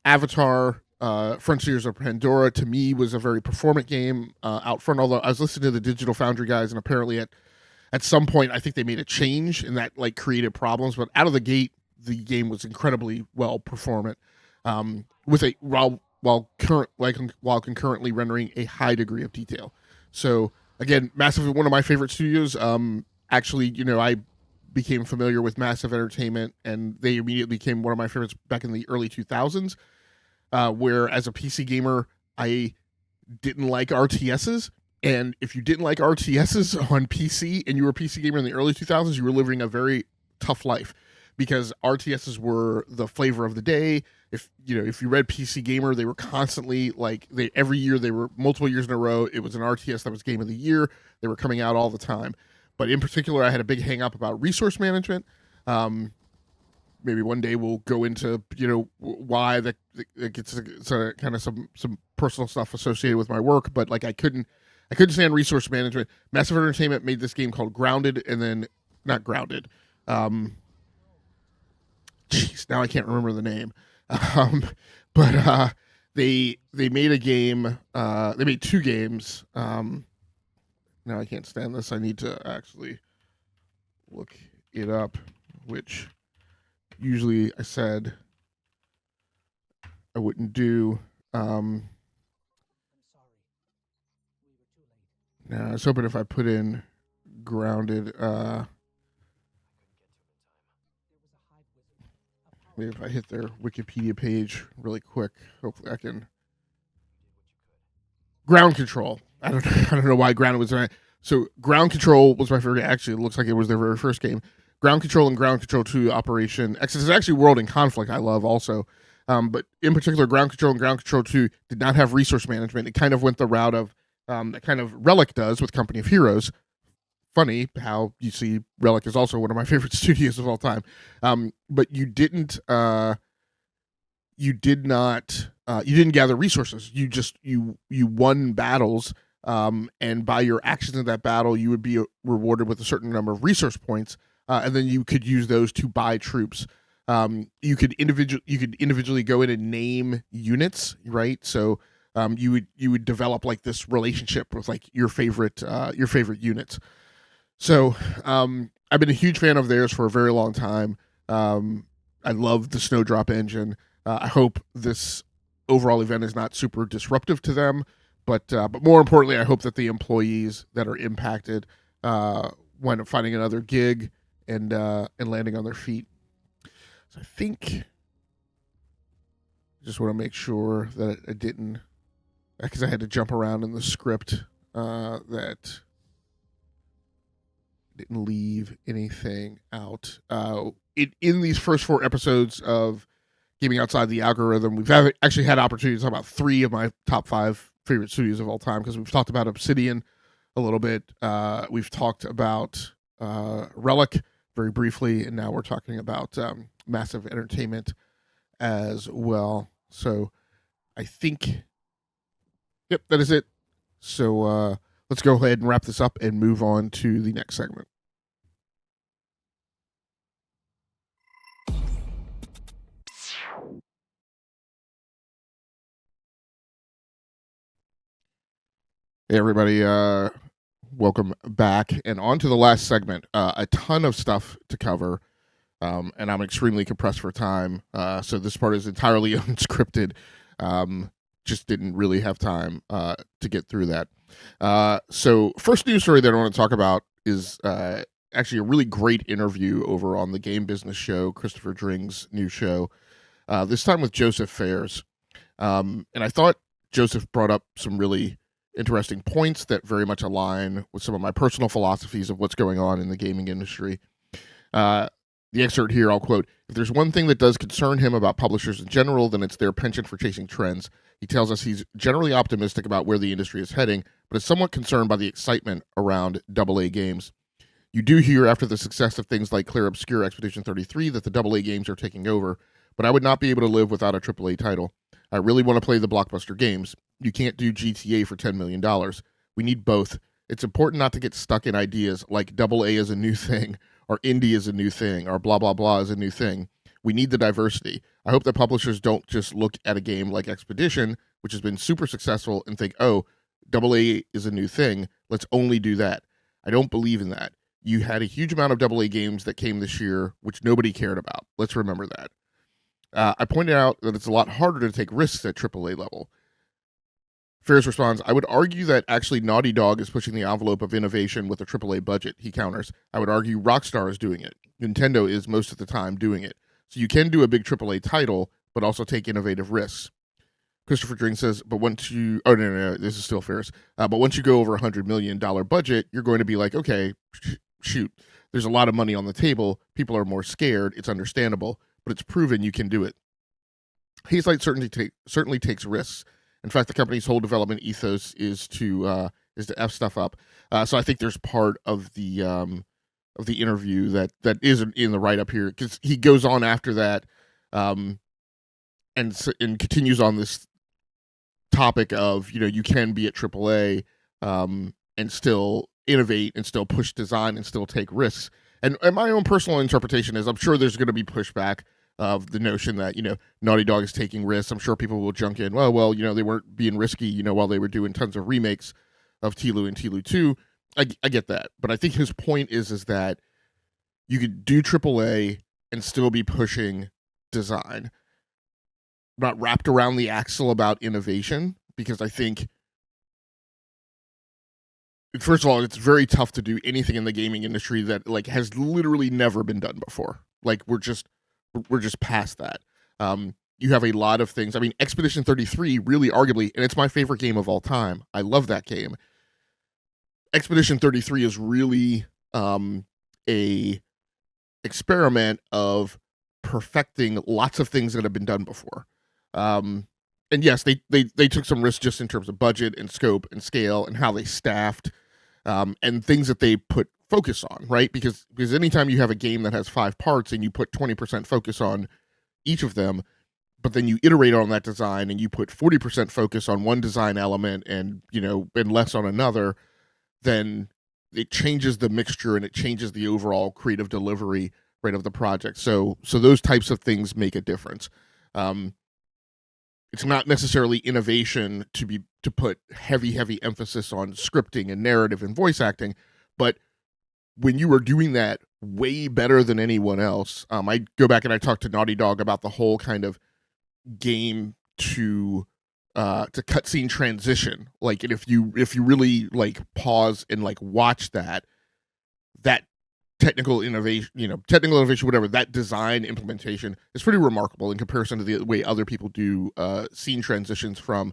Avatar Frontiers of Pandora to me was a very performant game out front. Although I was listening to the Digital Foundry guys, and apparently at some point I think they made a change, and that like created problems. But out of the gate, the game was incredibly well performant, with a while concurrently rendering a high degree of detail. So again, Massive, one of my favorite studios. Actually, I became familiar with Massive Entertainment, and they immediately became one of my favorites back in the early 2000s. Where as a PC gamer, I didn't like RTSs. And if you didn't like RTSs on PC and you were a PC gamer in the early 2000s, you were living a very tough life, because RTSs were the flavor of the day. If you read PC Gamer, they were constantly every year, they were multiple years in a row. It was an RTS that was game of the year. They were coming out all the time. But in particular, I had a big hang up about resource management. Maybe one day we'll go into why that it gets kind of some personal stuff associated with my work. But I couldn't stand resource management. Massive Entertainment made this game called Grounded, and then not Grounded. Now I can't remember the name. But they made a game. They made two games. Now I can't stand this. I need to actually look it up, which usually I said I wouldn't do. Now I was hoping if I put in Grounded, maybe if I hit their Wikipedia page really quick, hopefully I can. Ground Control. I don't know why Grounded was there. So Ground Control was my favorite. Actually, it looks like it was their very first game. Ground Control and Ground Control 2 Operation X is actually World in Conflict. I love also. But in particular, Ground Control and Ground Control 2 did not have resource management. It kind of went the route of that kind of Relic does with Company of Heroes. Funny how you see Relic is also one of my favorite studios of all time. But you didn't gather resources. You won battles, and by your actions in that battle, you would be rewarded with a certain number of resource points, and then you could use those to buy troops. You could individually go in and name units, right? So you would develop this relationship with your favorite units. So I've been a huge fan of theirs for a very long time. I love the Snowdrop engine. I hope this overall event is not super disruptive to them, but more importantly, I hope that the employees that are impacted wind up finding another gig and landing on their feet. So I think I just want to make sure that I didn't, because I had to jump around in the script, that didn't leave anything out. In these first 4 episodes of Gaming Outside the Algorithm, we've actually had opportunities to talk about 3 of my top 5 favorite studios of all time, because we've talked about Obsidian a little bit. We've talked about Relic very briefly, and now we're talking about Massive Entertainment as well. So I think, yep, that is it. So let's go ahead and wrap this up and move on to the next segment. Hey everybody, welcome back, and on to the last segment. A ton of stuff to cover, and I'm extremely compressed for time, so this part is entirely unscripted. Just didn't really have time to get through that. So first news story that I want to talk about is actually a really great interview over on the Game Business Show, Christopher Dring's new show, this time with Joseph Fares. And I thought Joseph brought up some really interesting points that very much align with some of my personal philosophies of what's going on in the gaming industry. The excerpt here, I'll quote, "If there's one thing that does concern him about publishers in general, then it's their penchant for chasing trends. He tells us he's generally optimistic about where the industry is heading, but is somewhat concerned by the excitement around AA games. You do hear after the success of things like Clear Obscure Expedition 33 that the AA games are taking over, but I would not be able to live without a AAA title. I really want to play the blockbuster games. You can't do GTA for $10 million. We need both. It's important not to get stuck in ideas like AA is a new thing, or indie is a new thing, or blah, blah, blah is a new thing. We need the diversity. I hope that publishers don't just look at a game like Expedition, which has been super successful, and think, oh, AA is a new thing. Let's only do that. I don't believe in that. You had a huge amount of AA games that came this year, which nobody cared about. Let's remember that. I pointed out that it's a lot harder to take risks at AAA level. Ferris responds, I would argue that actually Naughty Dog is pushing the envelope of innovation with a AAA budget. He counters, I would argue Rockstar is doing it. Nintendo is most of the time doing it. So you can do a big AAA title, but also take innovative risks. Christopher Dring says, but once you, oh, no, this is still Ferris. But once you go over $100 million budget, you're going to be like, okay, shoot, there's a lot of money on the table. People are more scared. It's understandable, but it's proven you can do it. Hazelight certainly takes risks. In fact, the company's whole development ethos is to F stuff up. So I think there's part of the interview that isn't in the write up here, because he goes on after that, and continues on this topic of, you can be at AAA and still innovate and still push design and still take risks. And my own personal interpretation is, I'm sure there's going to be pushback of the notion that, Naughty Dog is taking risks. I'm sure people will junk in, well, they weren't being risky, while they were doing tons of remakes of Tilu and Tilu 2. I get that. But I think his point is that you could do AAA and still be pushing design, not wrapped around the axle about innovation, because I think, first of all, it's very tough to do anything in the gaming industry that has literally never been done before. We're just past that. You have a lot of things. I mean, Expedition 33, really arguably, and it's my favorite game of all time. I love that game. Expedition 33 is really a experiment of perfecting lots of things that have been done before. And yes, they took some risks just in terms of budget and scope and scale and how they staffed, and things that they put focus on, right? Because anytime you have a game that has 5 parts and you put 20% focus on each of them, but then you iterate on that design and you put 40% focus on one design element and less on another, then it changes the mixture and it changes the overall creative delivery, right, of the project. So those types of things make a difference. It's not necessarily innovation to put heavy emphasis on scripting and narrative and voice acting, but when you are doing that way better than anyone else, I go back and I talk to Naughty Dog about the whole kind of game to cutscene transition. And if you really pause and watch that technical innovation, whatever, that design implementation is pretty remarkable in comparison to the way other people do scene transitions from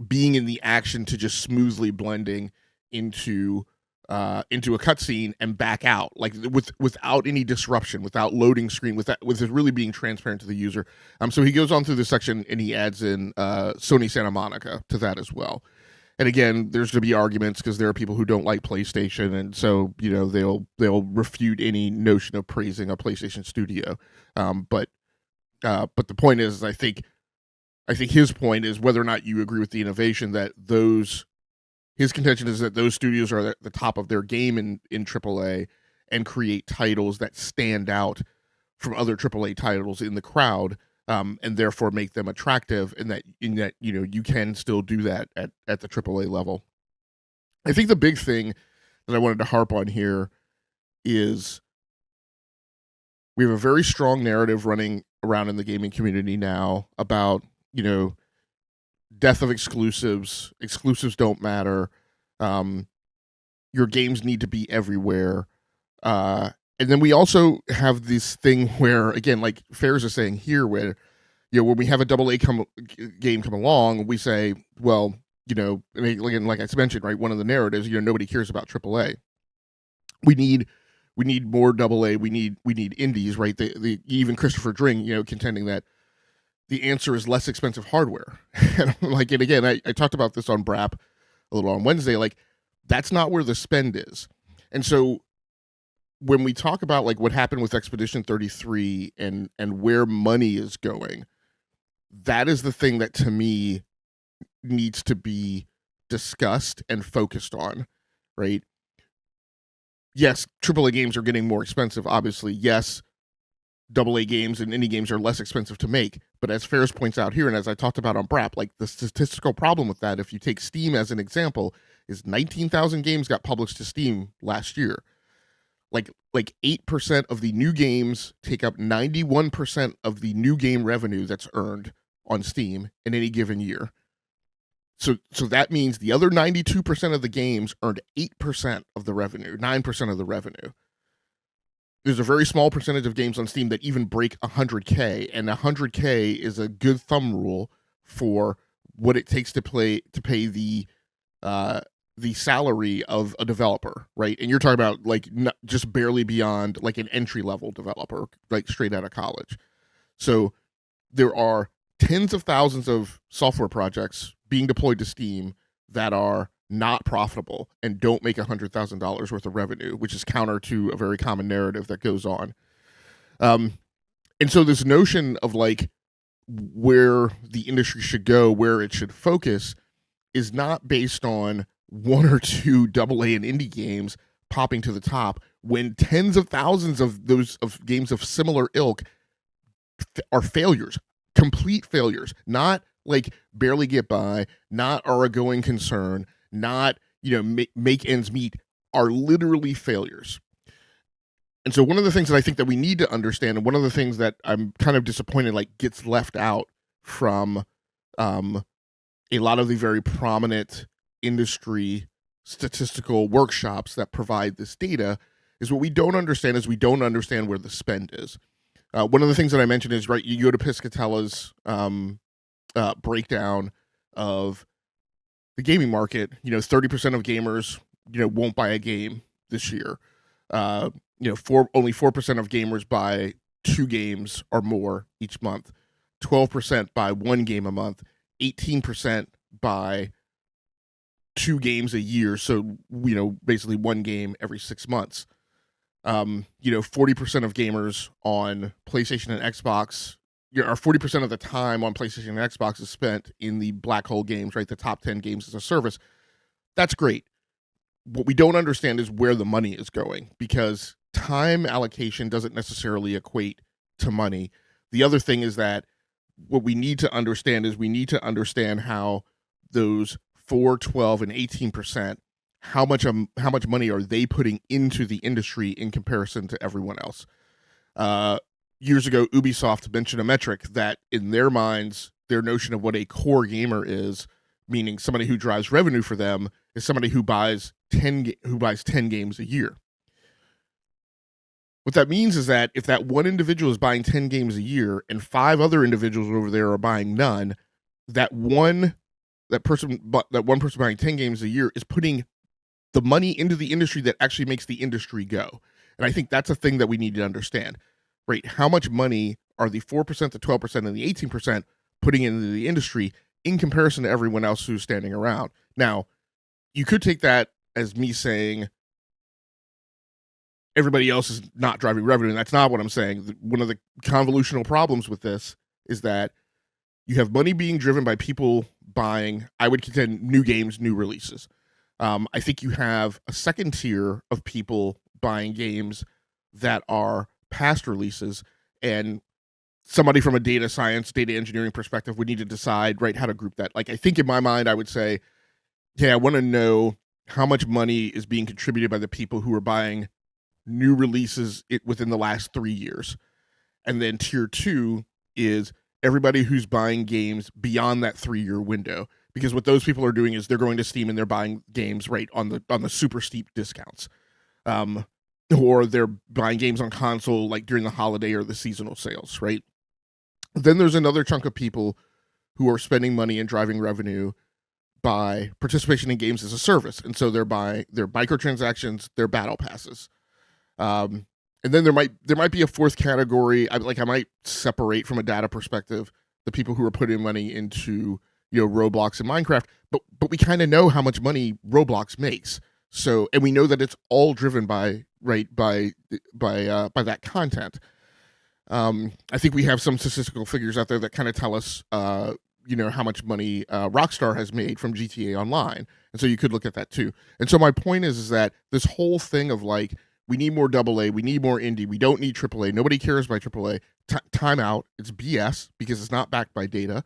being in the action to just smoothly blending into a cutscene and back out, without any disruption, without loading screen, with it really being transparent to the user. So he goes on through this section and he adds in Sony Santa Monica to that as well. And again, there's going to be arguments because there are people who don't like PlayStation, and so they'll refute any notion of praising a PlayStation studio. But the point is, I think his point is whether or not you agree with the innovation that his contention is that those studios are at the top of their game in AAA and create titles that stand out from other AAA titles in the crowd, and therefore make them attractive, and that you can still do that at the AAA level. I think the big thing that I wanted to harp on here is we have a very strong narrative running around in the gaming community now about death of exclusives. Exclusives don't matter. Your games need to be everywhere. And then we also have this thing where, again, like Ferris is saying here, where when we have a AA game come along, we say, well, like I mentioned, right, one of the narratives, nobody cares about AAA. We need more AA. We need indies, right? Even Christopher Dring, contending that the answer is less expensive hardware. And again, I talked about this on BRAP a little on Wednesday. That's not where the spend is. And so when we talk about what happened with Expedition 33 and where money is going, that is the thing that to me needs to be discussed and focused on, right? Yes, AAA games are getting more expensive, obviously. Yes, AA games and indie games are less expensive to make. But as Ferris points out here, and as I talked about on BRAP, like the statistical problem with that, if you take Steam as an example, is 19,000 games got published to Steam last year. Like 8% of the new games take up 91% of the new game revenue that's earned on Steam in any given year. So that means the other 92% of the games earned 8% of the revenue, 9% of the revenue. There's a very small percentage of games on Steam that even break 100K, and 100K is a good thumb rule for what it takes to pay the salary of a developer, right? And you're talking about like just barely beyond like an entry-level developer, like straight out of college. So there are tens of thousands of software projects being deployed to Steam that are not profitable and don't make $100,000 worth of revenue, which is counter to a very common narrative that goes on. And so this notion of like where the industry should go, where it should focus, is not based on one or two AA and indie games popping to the top when tens of thousands of those of games of similar ilk are failures, complete failures, not like barely get by, not are a going concern, not, make ends meet, are literally failures. And so one of the things that I think that we need to understand, and one of the things that I'm kind of disappointed like gets left out from a lot of the very prominent industry statistical workshops that provide this data, is what we don't understand is we don't understand where the spend is. One of the things that I mentioned is, right, you go to Piscatella's breakdown of the gaming market. 30% of gamers, won't buy a game this year. Only 4% of gamers buy 2 games or more each month. 12% buy 1 game a month. 18% buy 2 games a year. So, basically 1 game every 6 months. 40% of gamers on PlayStation and Xbox, or 40% of the time on PlayStation and Xbox is spent in the black hole games, right? The top 10 games as a service. That's great. What we don't understand is where the money is going, because time allocation doesn't necessarily equate to money. The other thing is that what we need to understand is we need to understand how those 4, 12, and 18%, how much money are they putting into the industry in comparison to everyone else? Years ago, Ubisoft mentioned a metric that in their minds, their notion of what a core gamer is, meaning somebody who drives revenue for them, is somebody who buys 10 games a year. What that means is that if that one individual is buying 10 games a year and 5 other individuals over there are buying none, that one person buying 10 games a year is putting the money into the industry that actually makes the industry go. And I think that's a thing that we need to understand. Right, how much money are the 4%, the 12%, and the 18% putting into the industry in comparison to everyone else who's standing around? Now, you could take that as me saying everybody else is not driving revenue, and that's not what I'm saying. One of the convolutional problems with this is that you have money being driven by people buying, I would contend, new games, new releases. I think you have a second tier of people buying games that are past releases, and somebody from a data science, data engineering perspective would need to decide, right, how to group that. Like, I think in my mind, I would say, hey, I want to know how much money is being contributed by the people who are buying new releases within the last 3 years. And then tier 2 is everybody who's buying games beyond that 3-year window. Because what those people are doing is they're going to Steam and they're buying games right on the super steep discounts. Or they're buying games on console like during the holiday or the seasonal sales, right? Then there's another chunk of people who are spending money and driving revenue by participation in games as a service. And so they're buying their microtransactions, their battle passes. And then there might be a fourth category. I might separate from a data perspective the people who are putting money into, Roblox and Minecraft, but we kind of know how much money Roblox makes. So, and we know that it's all driven by that content. I think we have some statistical figures out there that kind of tell us, how much money Rockstar has made from GTA Online, and so you could look at that too. And so my point is that this whole thing of like we need more AA, we need more indie, we don't need AAA, nobody cares about AAA. Time out. It's BS because it's not backed by data.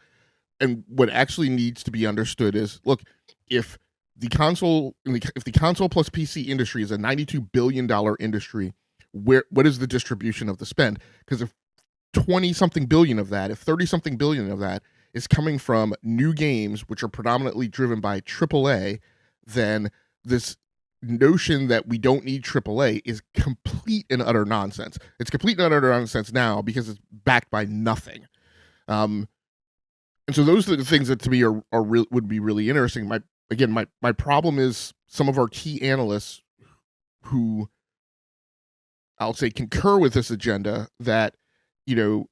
And what actually needs to be understood is, look, if the console plus PC industry is a $92 billion industry, what is the distribution of the spend? Because if 20-something billion of that, if 30-something billion of that is coming from new games, which are predominantly driven by AAA, then this notion that we don't need AAA is complete and utter nonsense. It's complete and utter nonsense now because it's backed by nothing. And so those are the things that to me would be really interesting. My problem is some of our key analysts who I'll say concur with this agenda that good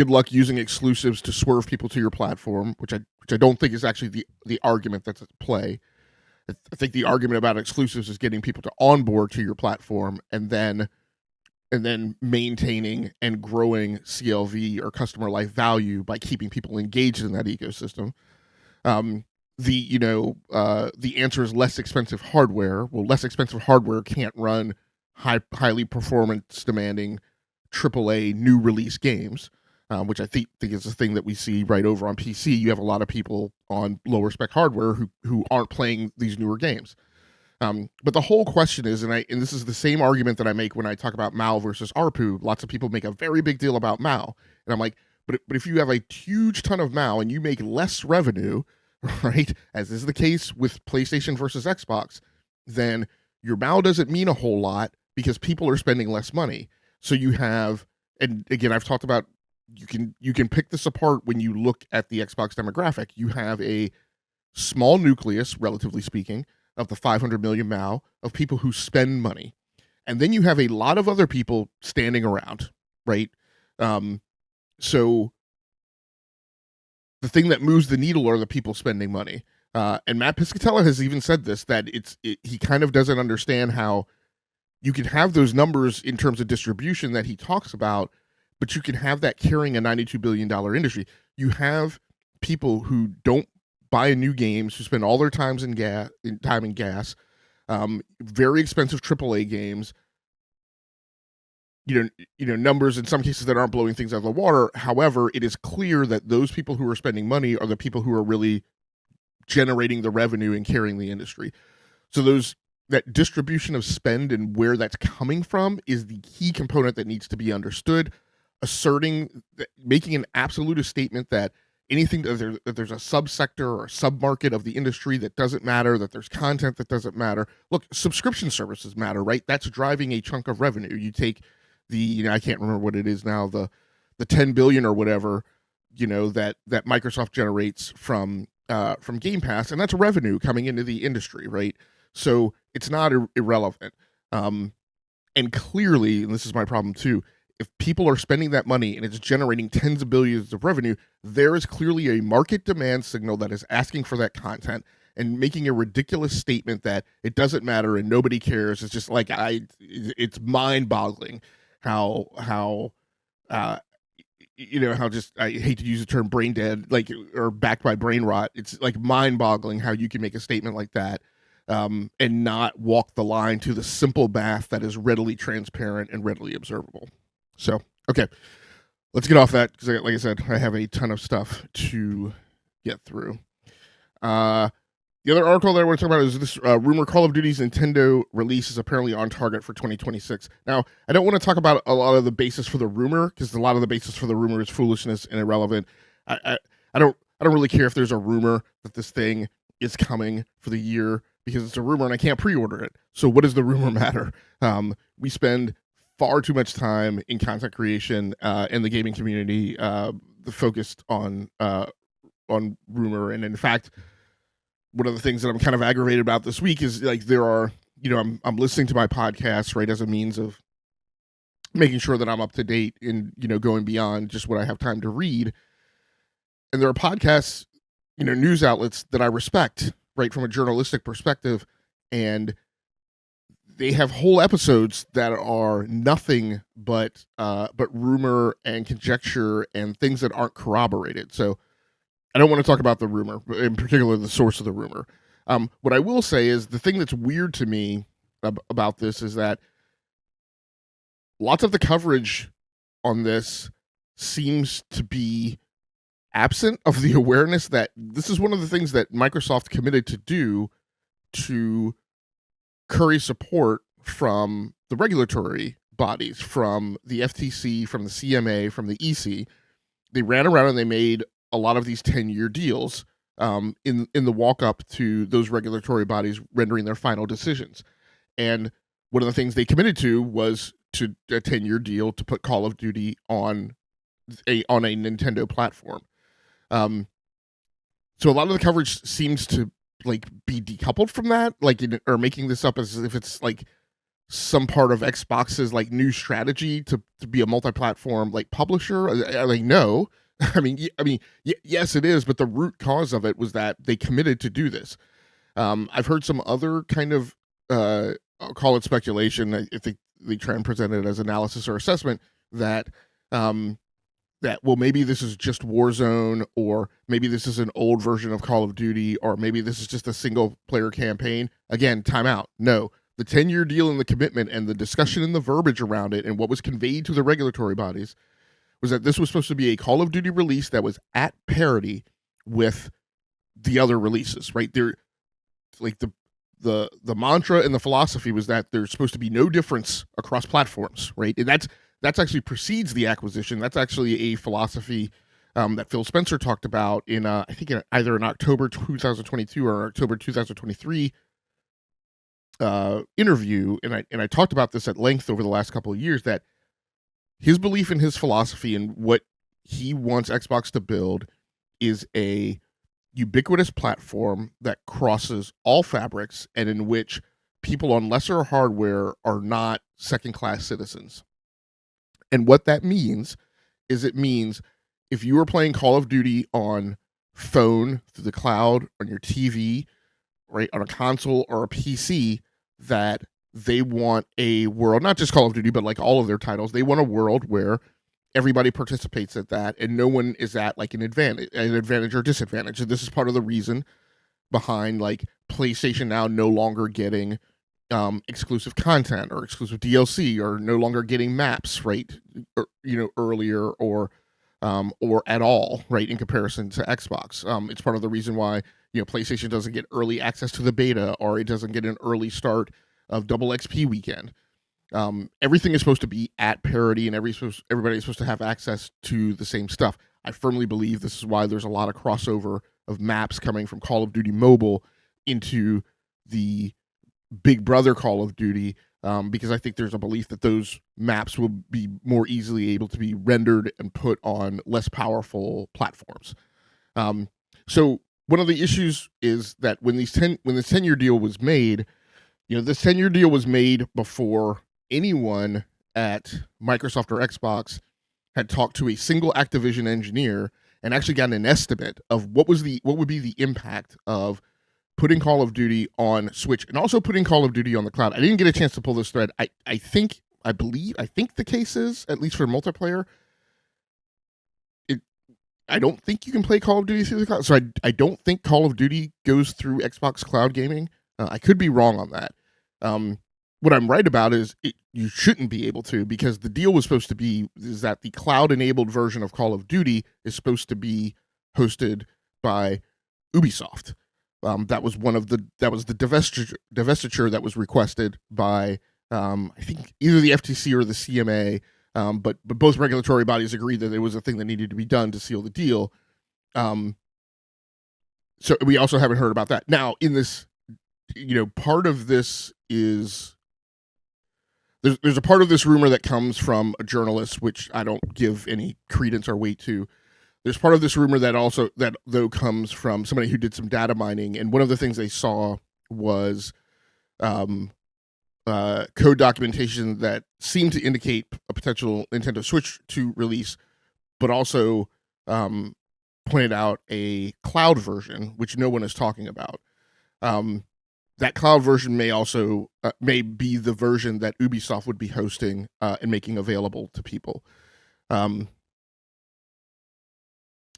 luck using exclusives to swerve people to your platform, which I don't think is actually the argument that's at play. I think the argument about exclusives is getting people to onboard to your platform and then maintaining and growing CLV or customer life value by keeping people engaged in that ecosystem. The answer is less expensive hardware. Well, less expensive hardware can't run highly performance demanding AAA new release games, which I think is the thing that we see right over on PC. You have a lot of people on lower spec hardware who aren't playing these newer games. But the whole question is, and this is the same argument that I make when I talk about MAU versus ARPU. Lots of people make a very big deal about MAU, and I'm like, but if you have a huge ton of MAU and you make less revenue, right, as is the case with PlayStation versus Xbox, then your MAU doesn't mean a whole lot because people are spending less money. So you have, and again, I've talked about, you can pick this apart when you look at the Xbox demographic. You have a small nucleus, relatively speaking, of the 500 million MAU of people who spend money. And then you have a lot of other people standing around, right? So the thing that moves the needle are the people spending money. And Matt Piscatella has even said this, that he kind of doesn't understand how you can have those numbers in terms of distribution that he talks about, but you can have that carrying a $92 billion industry. You have people who don't buy new games, who spend all their time in gas, very expensive AAA games, numbers in some cases that aren't blowing things out of the water. However, it is clear that those people who are spending money are the people who are really generating the revenue and carrying the industry. So that distribution of spend and where that's coming from is the key component that needs to be understood. Making an absolute statement that anything that there's a subsector or a submarket of the industry that doesn't matter, that there's content that doesn't matter. Look, subscription services matter, right? That's driving a chunk of revenue. You take I can't remember what it is now, the 10 billion or whatever, that Microsoft generates from Game Pass, and that's revenue coming into the industry, right? So it's not irrelevant. And clearly, and this is my problem too, if people are spending that money and it's generating tens of billions of revenue, there is clearly a market demand signal that is asking for that content, and making a ridiculous statement that it doesn't matter and nobody cares. It's just like, it's mind-boggling how just, I hate to use the term brain dead, or backed by brain rot. It's like mind-boggling how you can make a statement like that and not walk the line to the simple math that is readily transparent and readily observable. So, okay, let's get off that because, like I said, I have a ton of stuff to get through. The other article that I want to talk about is this rumor: Call of Duty's Nintendo release is apparently on target for 2026. Now, I don't want to talk about a lot of the basis for the rumor because a lot of the basis for the rumor is foolishness and irrelevant. I don't really care if there's a rumor that this thing is coming for the year because it's a rumor and I can't pre-order it. So what does the rumor matter? We spend far too much time in content creation in the gaming community focused on rumor. And in fact, one of the things that I'm kind of aggravated about this week is there are, I'm listening to my podcast, right, as a means of making sure that I'm up to date and, going beyond just what I have time to read. And there are podcasts, news outlets that I respect, right, from a journalistic perspective, and they have whole episodes that are nothing but rumor and conjecture and things that aren't corroborated. So I don't want to talk about the rumor, in particular the source of the rumor. What I will say is the thing that's weird to me about this is that lots of the coverage on this seems to be absent of the awareness that this is one of the things that Microsoft committed to do to curry support from the regulatory bodies, from the FTC, from the CMA, from the EC. They ran around and they made a lot of these 10-year deals in the walk-up to those regulatory bodies rendering their final decisions. And one of the things they committed to was to a 10-year deal to put Call of Duty on a Nintendo platform. So a lot of the coverage seems to be decoupled from that, or making this up as if it's some part of Xbox's new strategy to be a multi-platform publisher. No. Yes, it is, but the root cause of it was that they committed to do this. I've heard some other kind of I'll call it speculation. I think they try and present it as analysis or assessment that maybe this is just Warzone, or maybe this is an old version of Call of Duty, or maybe this is just a single player campaign. Again, time out. No, the 10-year deal and the commitment and the discussion and the verbiage around it and what was conveyed to the regulatory bodies was that this was supposed to be a Call of Duty release that was at parity with the other releases, right? There, the mantra and the philosophy was that there's supposed to be no difference across platforms, right? And that's actually precedes the acquisition. That's actually a philosophy that Phil Spencer talked about in I think either in October 2022 or October 2023 interview, and I talked about this at length over the last couple of years, that his belief in his philosophy and what he wants Xbox to build is a ubiquitous platform that crosses all fabrics and in which people on lesser hardware are not second-class citizens. And what that means is if you are playing Call of Duty on phone, through the cloud, on your TV, right, on a console or a PC, that they want a world, not just Call of Duty, but all of their titles, they want a world where everybody participates at that and no one is at an advantage or disadvantage. And this is part of the reason behind PlayStation now no longer getting exclusive content or exclusive DLC, or no longer getting maps, right, earlier or at all, right, in comparison to Xbox. It's part of the reason why PlayStation doesn't get early access to the beta, or it doesn't get an early start of Double XP weekend. Everything is supposed to be at parity, and everybody is supposed to have access to the same stuff. I firmly believe this is why there's a lot of crossover of maps coming from Call of Duty Mobile into the Big Brother Call of Duty, because I think there's a belief that those maps will be more easily able to be rendered and put on less powerful platforms. So one of the issues is that when this 10-year deal was made, this 10-year deal was made before anyone at Microsoft or Xbox had talked to a single Activision engineer and actually gotten an estimate of what would be the impact of putting Call of Duty on Switch and also putting Call of Duty on the cloud. I didn't get a chance to pull this thread. I think the case is, at least for multiplayer, I don't think you can play Call of Duty through the cloud. So I don't think Call of Duty goes through Xbox Cloud Gaming. I could be wrong on that. What I'm right about is you shouldn't be able to, because the deal was supposed to be is that the cloud-enabled version of Call of Duty is supposed to be hosted by Ubisoft. That was the divestiture that was requested by I think either the FTC or the CMA, but both regulatory bodies agreed that it was a thing that needed to be done to seal the deal. So we also haven't heard about that. Now, in this, part of this is there's a part of this rumor that comes from a journalist, which I don't give any credence or weight to. There's part of this rumor that though comes from somebody who did some data mining, and one of the things they saw was code documentation that seemed to indicate a potential Nintendo Switch 2 release, but also pointed out a cloud version, which no one is talking about. That cloud version may be the version that Ubisoft would be hosting and making available to people.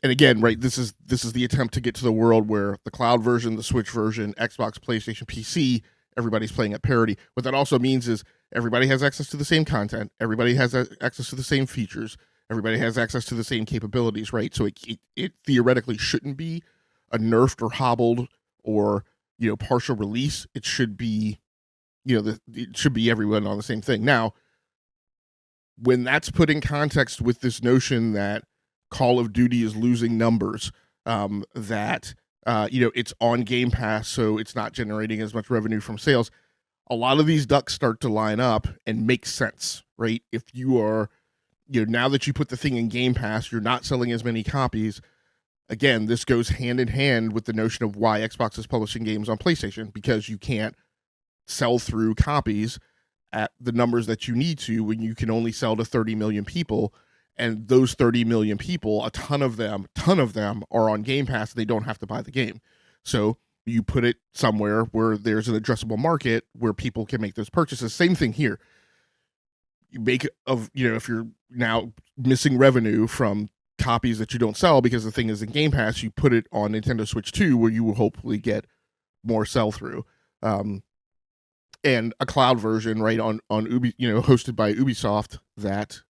And again, right, this is the attempt to get to the world where the cloud version, the Switch version, Xbox, PlayStation, PC, everybody's playing at parity. What that also means is everybody has access to the same content, everybody has access to the same features, everybody has access to the same capabilities, right? So it theoretically shouldn't be a nerfed or hobbled or, partial release. It should be, it should be everyone on the same thing. Now, when that's put in context with this notion that Call of Duty is losing numbers, that it's on Game Pass, so it's not generating as much revenue from sales, a lot of these ducks start to line up and make sense, right? If you are, now that you put the thing in Game Pass, you're not selling as many copies. Again, this goes hand in hand with the notion of why Xbox is publishing games on PlayStation, because you can't sell through copies at the numbers that you need to when you can only sell to 30 million people. And those 30 million people, a ton of them are on Game Pass. They don't have to buy the game. So you put it somewhere where there's an addressable market where people can make those purchases. Same thing here. You make if you're now missing revenue from copies that you don't sell because the thing is in Game Pass, you put it on Nintendo Switch 2 where you will hopefully get more sell-through. And a cloud version, right, on hosted by Ubisoft that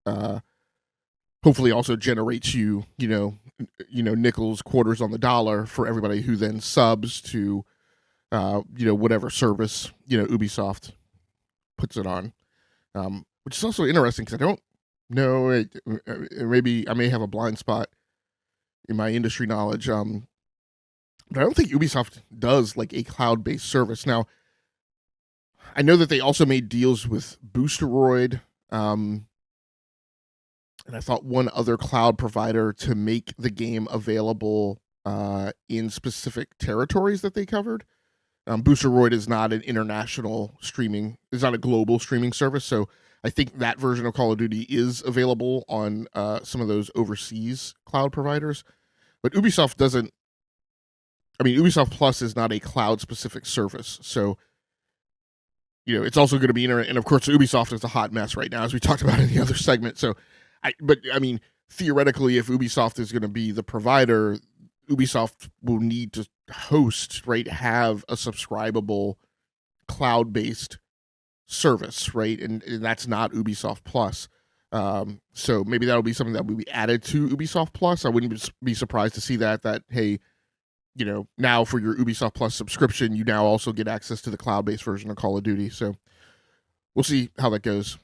hopefully also generates you nickels, quarters on the dollar for everybody who then subs to whatever service Ubisoft puts it on, which is also interesting because I don't know, maybe I may have a blind spot in my industry knowledge, but I don't think Ubisoft does like a cloud-based service. Now, I know that they also made deals with Boosteroid, and I thought one other cloud provider to make the game available in specific territories that they covered. Boosteroid is not an international streaming, it's not a global streaming service, so I think that version of Call of Duty is available on some of those overseas cloud providers. But Ubisoft doesn't, Ubisoft Plus is not a cloud-specific service, so it's also going to be and of course Ubisoft is a hot mess right now, as we talked about in the other segment. So, theoretically, if Ubisoft is going to be the provider, Ubisoft will need to host, right, have a subscribable cloud-based service, right, and that's not Ubisoft Plus. So maybe that'll be something that will be added to Ubisoft Plus. I wouldn't be surprised to see that hey, now for your Ubisoft Plus subscription, you now also get access to the cloud-based version of Call of Duty. So we'll see how that goes.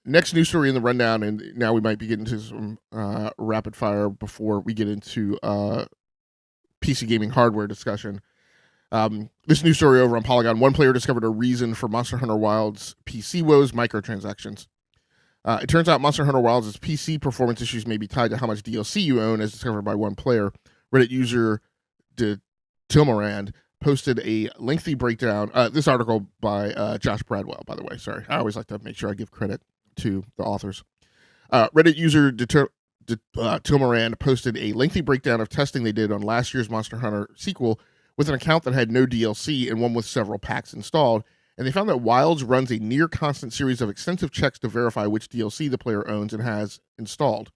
Next news story in the rundown, and now we might be getting to some rapid fire before we get into PC gaming hardware discussion. This news story over on Polygon: one player discovered a reason for Monster Hunter Wilds' PC woes: microtransactions. It turns out Monster Hunter Wilds' PC performance issues may be tied to how much DLC you own, as discovered by one player. Reddit user Tilmorand posted a lengthy breakdown. This article by Josh Bradwell, by the way. Sorry, I always like to make sure I give credit to the authors. Reddit user Tilmorand posted a lengthy breakdown of testing they did on last year's Monster Hunter sequel with an account that had no DLC and one with several packs installed. And they found that Wilds runs a near constant series of extensive checks to verify which DLC the player owns and has installed.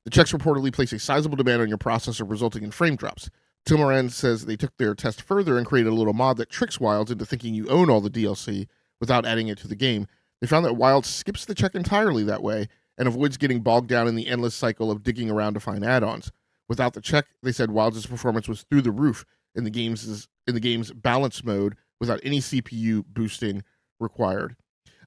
The checks reportedly place a sizable demand on your processor, resulting in frame drops. Tilmorand says they took their test further and created a little mod that tricks Wilds into thinking you own all the DLC without adding it to the game. They found that Wilds skips the check entirely that way and avoids getting bogged down in the endless cycle of digging around to find add-ons. Without the check, they said Wilds' performance was through the roof in the game's balance mode without any CPU boosting required.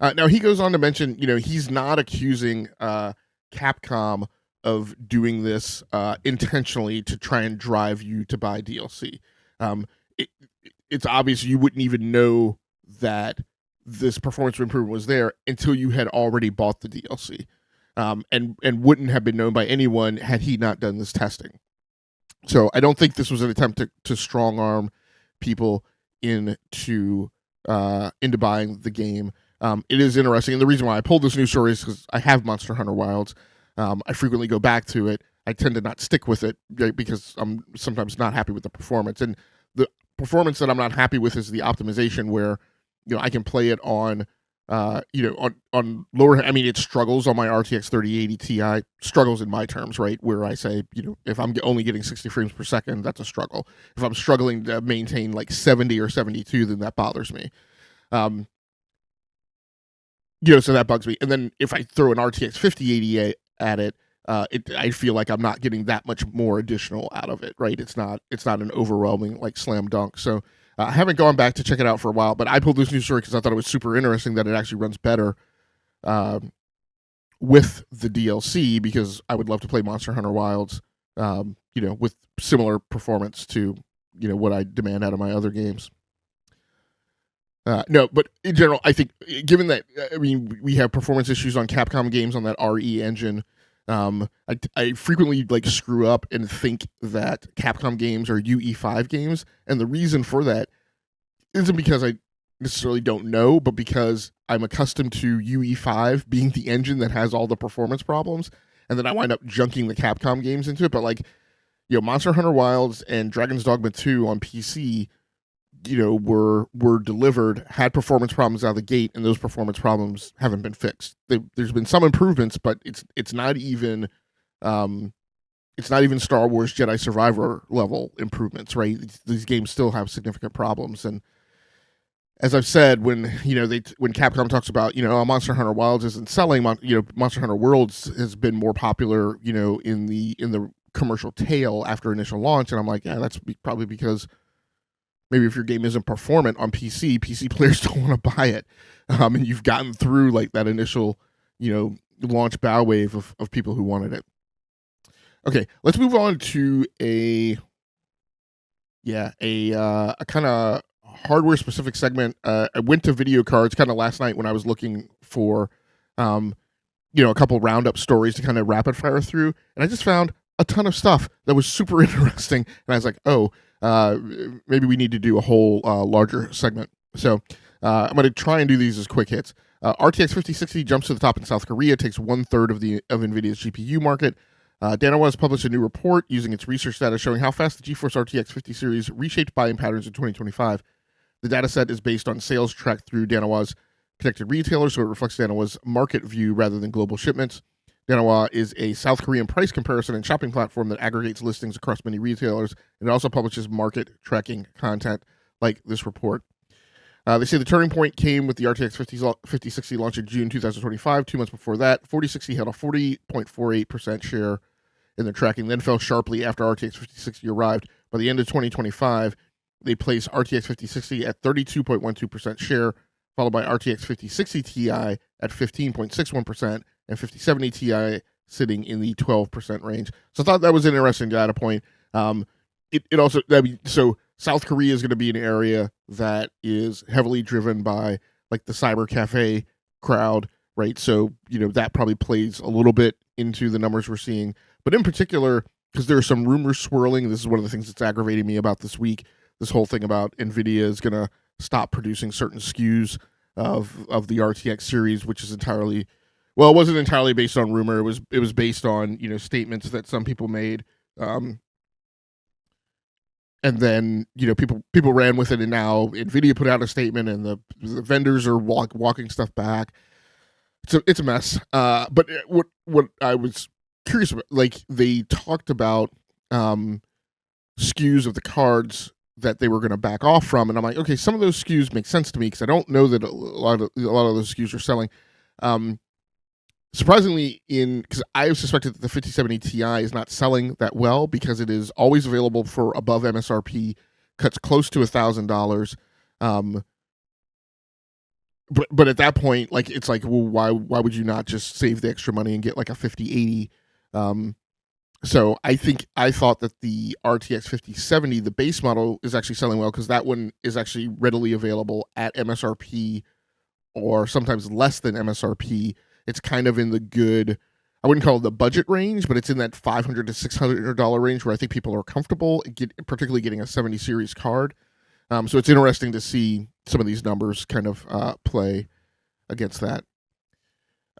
Now, he goes on to mention, he's not accusing Capcom of doing this intentionally to try and drive you to buy DLC. It's obvious you wouldn't even know that this performance improvement was there until you had already bought the DLC, and wouldn't have been known by anyone had he not done this testing. So I don't think this was an attempt to strong arm people into buying the game. It is interesting, and the reason why I pulled this news story is because I have Monster Hunter Wilds. I frequently go back to it. I tend to not stick with it, right, because I'm sometimes not happy with the performance. And the performance that I'm not happy with is the optimization, where I can play it on on lower, I mean, it struggles on my RTX 3080 Ti, struggles in my terms, right? Where I say, if I'm only getting 60 frames per second, that's a struggle. If I'm struggling to maintain like 70 or 72, then that bothers me. So that bugs me. And then if I throw an RTX 5080 at it, I feel like I'm not getting that much more additional out of it, right? It's not an overwhelming like slam dunk. So I haven't gone back to check it out for a while, but I pulled this news story because I thought it was super interesting that it actually runs better with the DLC, because I would love to play Monster Hunter Wilds, with similar performance to what I demand out of my other games. No, but in general, I think given that we have performance issues on Capcom games on that RE engine. I frequently like screw up and think that Capcom games are UE5 games, and the reason for that isn't because I necessarily don't know, but because I'm accustomed to UE5 being the engine that has all the performance problems, and then I wind up junking the Capcom games into it. But like, Monster Hunter Wilds and Dragon's Dogma 2 on PC, were delivered, had performance problems out of the gate, and those performance problems haven't been fixed. There's been some improvements, but it's not even Star Wars Jedi Survivor level improvements, right? These games still have significant problems, and as I've said, when Capcom talks about Monster Hunter Wilds isn't selling, Monster Hunter Worlds has been more popular, in the commercial tail after initial launch, and I'm like, yeah, that's probably because maybe if your game isn't performant on PC players don't want to buy it, and you've gotten through like that initial, launch bow wave of people who wanted it. Okay, let's move on to a kind of hardware specific segment. I went to video cards kind of last night when I was looking for, a couple roundup stories to kind of rapid fire through, and I just found a ton of stuff that was super interesting, and I was like, oh. Maybe we need to do a whole larger segment. So I'm going to try and do these as quick hits. RTX 5060 jumps to the top in South Korea, takes 1/3 of NVIDIA's GPU market. Danawa has published a new report using its research data showing how fast the GeForce RTX 50 series reshaped buying patterns in 2025. The dataset is based on sales tracked through Danawa's connected retailers, so it reflects Danawa's market view rather than global shipments. Danawa is a South Korean price comparison and shopping platform that aggregates listings across many retailers, and it also publishes market tracking content like this report. They say the turning point came with the RTX 5060 launch in June 2025. 2 months before that, 4060 had a 40.48% share in their tracking, then fell sharply after RTX 5060 arrived. By the end of 2025, they placed RTX 5060 at 32.12% share, followed by RTX 5060 Ti at 15.61%, and 5070 Ti sitting in the 12% range. So I thought that was an interesting data point. It also, so South Korea is going to be an area that is heavily driven by like the cyber cafe crowd, right? So, that probably plays a little bit into the numbers we're seeing. But in particular, because there are some rumors swirling, this is one of the things that's aggravating me about this week, this whole thing about NVIDIA is going to stop producing certain SKUs of the RTX series, which is entirely... Well, it wasn't entirely based on rumor. It was based on statements that some people made, and then people ran with it, and now NVIDIA put out a statement, and the vendors are walking stuff back. So it's a mess. But what I was curious about, like they talked about SKUs of the cards that they were going to back off from, and I'm like, okay, some of those SKUs make sense to me because I don't know that a lot of those SKUs are selling. Surprisingly, because I suspected that the 5070 Ti is not selling that well because it is always available for above MSRP, cuts close to $1,000. But at that point, like it's like, well, why would you not just save the extra money and get like a 5080? So I thought that the RTX 5070, the base model, is actually selling well because that one is actually readily available at MSRP or sometimes less than MSRP. It's kind of in the good, I wouldn't call it the budget range, but it's in that $500 to $600 range where I think people are comfortable, particularly getting a 70 series card. So it's interesting to see some of these numbers kind of play against that.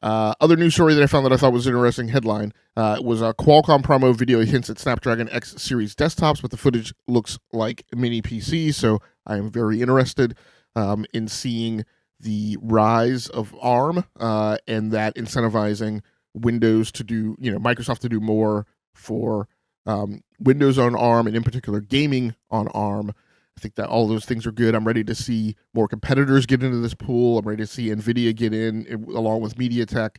Other news story that I found that I thought was an interesting headline was a Qualcomm promo video hints at Snapdragon X series desktops, but the footage looks like mini PCs, so I am very interested in seeing the rise of ARM and that incentivizing Windows to do, Microsoft to do more for Windows on ARM, and in particular gaming on ARM. I think that all those things are good. I'm ready to see more competitors get into this pool. I'm ready to see NVIDIA get in along with MediaTek.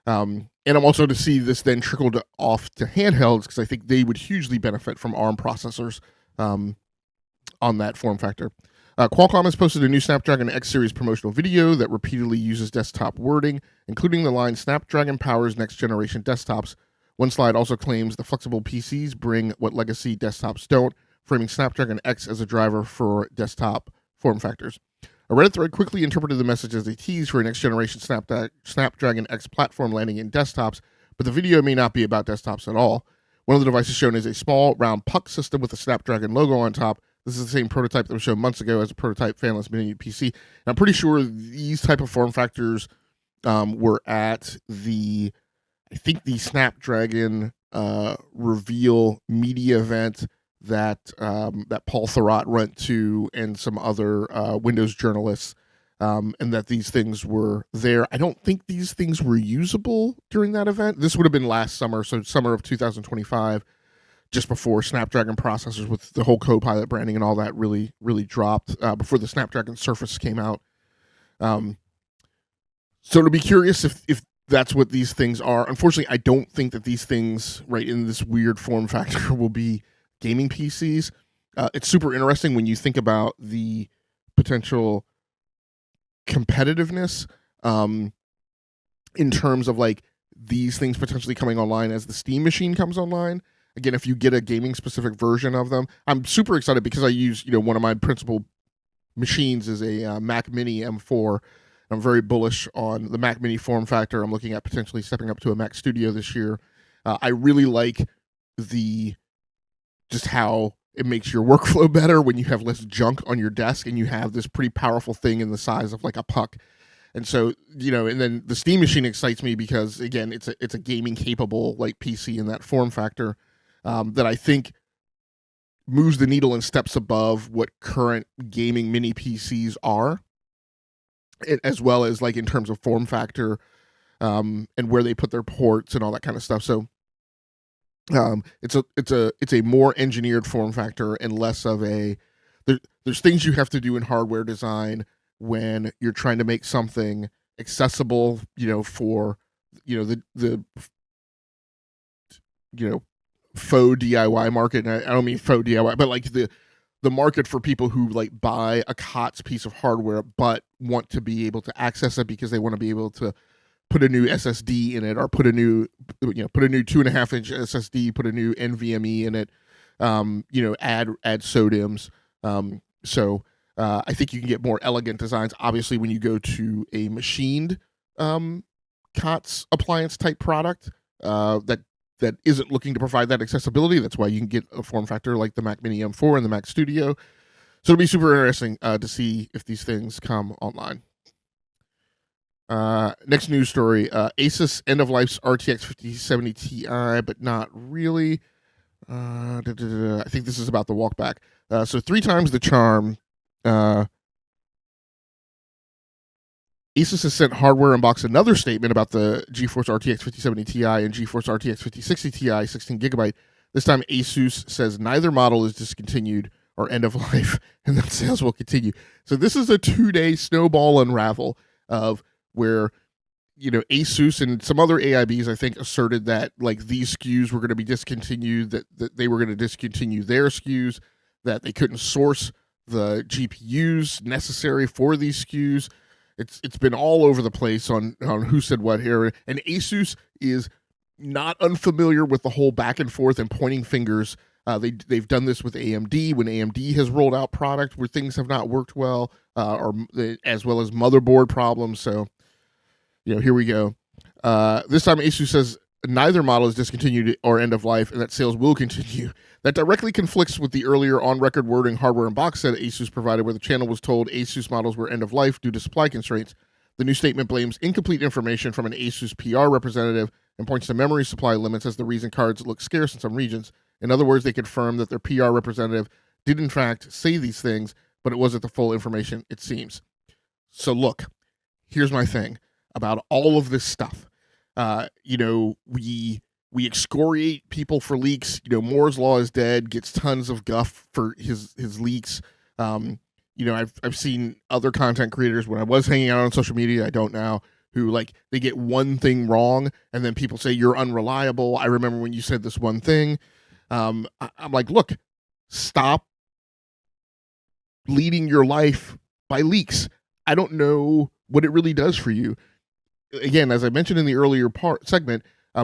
And I'm also to see this then trickled off to handhelds, because I think they would hugely benefit from ARM processors on that form factor. Qualcomm has posted a new Snapdragon X Series promotional video that repeatedly uses desktop wording, including the line "Snapdragon powers next-generation desktops." One slide also claims the flexible PCs bring what legacy desktops don't, framing Snapdragon X as a driver for desktop form factors. A Reddit thread quickly interpreted the message as a tease for a next-generation Snapdragon X platform landing in desktops, but the video may not be about desktops at all. One of the devices shown is a small, round puck system with a Snapdragon logo on top. This is the same prototype that was shown months ago as a prototype fanless mini PC. And I'm pretty sure these type of form factors were at the Snapdragon reveal media event that Paul Thurrott went to, and some other Windows journalists, and that these things were there. I don't think these things were usable during that event. This would have been last summer, so summer of 2025. Just before Snapdragon processors with the whole Copilot branding and all that really dropped, before the Snapdragon Surface came out. So to be curious if that's what these things are. Unfortunately, I don't think that these things, right, in this weird form factor will be gaming PCs. It's super interesting when you think about the potential competitiveness in terms of like these things potentially coming online as the Steam machine comes online. Again, if you get a gaming specific version of them, I'm super excited because I use, one of my principal machines is a Mac Mini M4. I'm very bullish on the Mac Mini form factor. I'm looking at potentially stepping up to a Mac Studio this year. I really like just how it makes your workflow better when you have less junk on your desk and you have this pretty powerful thing in the size of like a puck. And so, and then the Steam machine excites me because, again, it's a gaming capable like PC in that form factor. That I think moves the needle and steps above what current gaming mini PCs are, as well as like in terms of form factor and where they put their ports and all that kind of stuff. So it's a more engineered form factor and less of a there's things you have to do in hardware design when you're trying to make something accessible, for the faux DIY market. And I don't mean faux DIY, but like the market for people who like buy a COTS piece of hardware but want to be able to access it because they want to be able to put a new SSD in it, or put a new 2.5-inch SSD, put a new NVMe in it, add SODIMMs. So I think you can get more elegant designs. Obviously, when you go to a machined COTS appliance type product that isn't looking to provide that accessibility, that's why you can get a form factor like the Mac Mini M4 and the Mac Studio. So it'll be super interesting to see if these things come online. Next news story, Asus end-of-life's RTX 5070 Ti, but not really. I think this is about the walkback. So 3 times the charm. Asus has sent Hardware Unbox another statement about the GeForce RTX 5070 Ti and GeForce RTX 5060 Ti 16GB. This time, Asus says neither model is discontinued or end of life, and that sales will continue. So this is a 2-day snowball unravel of where, Asus and some other AIBs, I think, asserted that like these SKUs were going to be discontinued, that they were going to discontinue their SKUs, that they couldn't source the GPUs necessary for these SKUs. It's been all over the place on who said what here. And Asus is not unfamiliar with the whole back and forth and pointing fingers. They've done this with AMD when AMD has rolled out product where things have not worked well, as well as motherboard problems. So, here we go. This time Asus says neither model is discontinued or end of life, and that sales will continue. That directly conflicts with the earlier on-record wording Hardware Unbox said Asus provided, where the channel was told Asus models were end of life due to supply constraints. The new statement blames incomplete information from an Asus PR representative and points to memory supply limits as the reason cards look scarce in some regions. In other words, they confirm that their PR representative did in fact say these things, but it wasn't the full information, it seems. So look, here's my thing about all of this stuff. We excoriate people for leaks. Moore's law is dead. Gets tons of guff for his leaks. I've seen other content creators when I was hanging out on social media. I don't now. Who they get one thing wrong, and then people say you're unreliable. I remember when you said this one thing. I'm like, look, stop leading your life by leaks. I don't know what it really does for you. Again, as I mentioned in the earlier segment,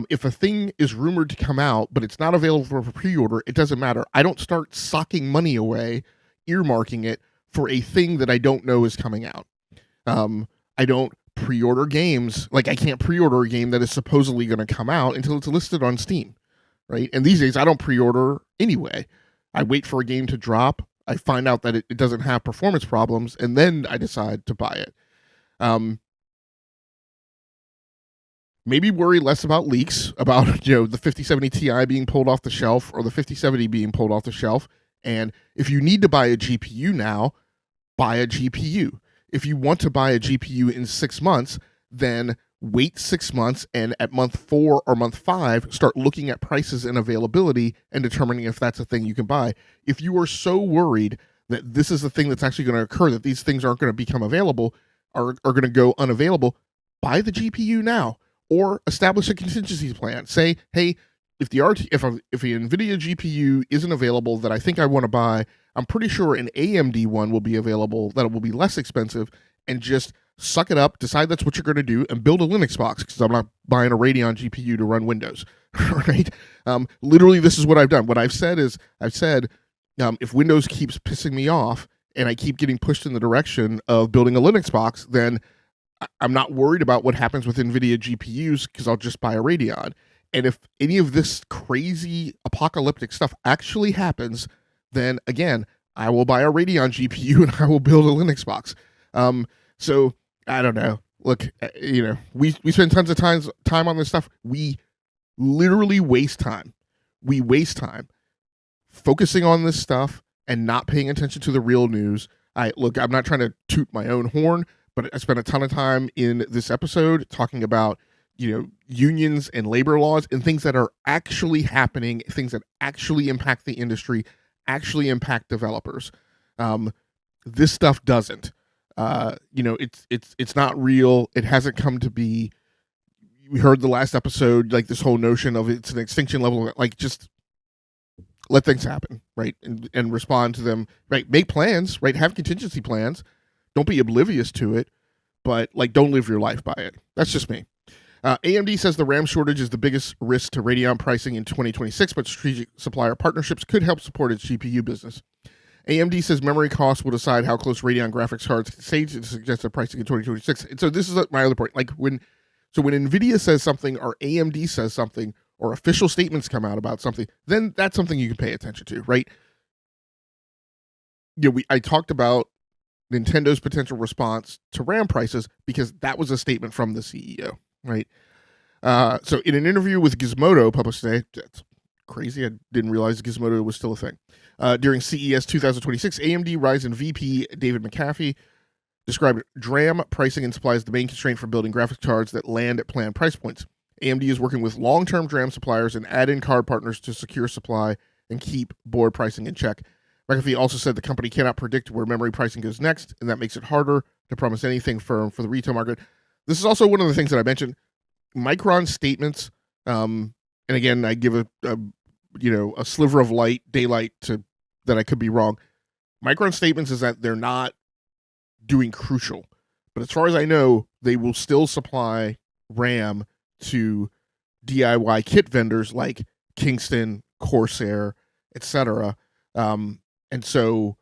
if a thing is rumored to come out, but it's not available for pre-order, it doesn't matter. I don't start socking money away, earmarking it for a thing that I don't know is coming out. I don't pre-order games. I can't pre-order a game that is supposedly going to come out until it's listed on Steam, right? And these days, I don't pre-order anyway. I wait for a game to drop. I find out that it doesn't have performance problems, and then I decide to buy it. Maybe worry less about leaks, about the 5070 Ti being pulled off the shelf or the 5070 being pulled off the shelf. And if you need to buy a GPU now, buy a GPU. If you want to buy a GPU in 6 months, then wait 6 months, and at month 4 or month 5, start looking at prices and availability and determining if that's a thing you can buy. If you are so worried that this is the thing that's actually going to occur, that these things aren't going to become available, are going to go unavailable, buy the GPU now. Or establish a contingency plan. Say, hey, if the NVIDIA GPU isn't available that I think I want to buy, I'm pretty sure an AMD one will be available that will be less expensive, and just suck it up, decide that's what you're going to do, and build a Linux box, because I'm not buying a Radeon GPU to run Windows, right? Literally, this is what I've done. What I've said is, if Windows keeps pissing me off and I keep getting pushed in the direction of building a Linux box, then I'm not worried about what happens with NVIDIA GPUs, because I'll just buy a Radeon. And if any of this crazy apocalyptic stuff actually happens, then again, I will buy a Radeon GPU and I will build a Linux box. So I don't know. Look, we spend tons of time on this stuff. We literally waste time. We waste time focusing on this stuff and not paying attention to the real news. I'm not trying to toot my own horn, but I spent a ton of time in this episode talking about, unions and labor laws and things that are actually happening, things that actually impact the industry, actually impact developers. This stuff doesn't. It's not real. It hasn't come to be. We heard the last episode, this whole notion of it's an extinction level, just let things happen, right? And respond to them, right? Make plans, right? Have contingency plans. Don't be oblivious to it, but don't live your life by it. That's just me. AMD says the RAM shortage is the biggest risk to Radeon pricing in 2026, but strategic supplier partnerships could help support its GPU business. AMD says memory costs will decide how close Radeon graphics cards can stay to suggested pricing in 2026. And so this is my other point. When NVIDIA says something, or AMD says something, or official statements come out about something, then that's something you can pay attention to, right? I talked about Nintendo's potential response to RAM prices because that was a statement from the CEO, right? So in an interview with Gizmodo published today, that's crazy, I didn't realize Gizmodo was still a thing. During CES 2026, AMD Ryzen VP David McAfee described DRAM pricing and supply as the main constraint for building graphics cards that land at planned price points. AMD is working with long-term DRAM suppliers and add-in card partners to secure supply and keep board pricing in check. McAfee also said the company cannot predict where memory pricing goes next, and that makes it harder to promise anything firm for the retail market. This is also one of the things that I mentioned. Micron's statements, and again, I give a sliver of daylight to that I could be wrong. Micron's statements is that they're not doing Crucial, but as far as I know, they will still supply RAM to DIY kit vendors like Kingston, Corsair, etc. And so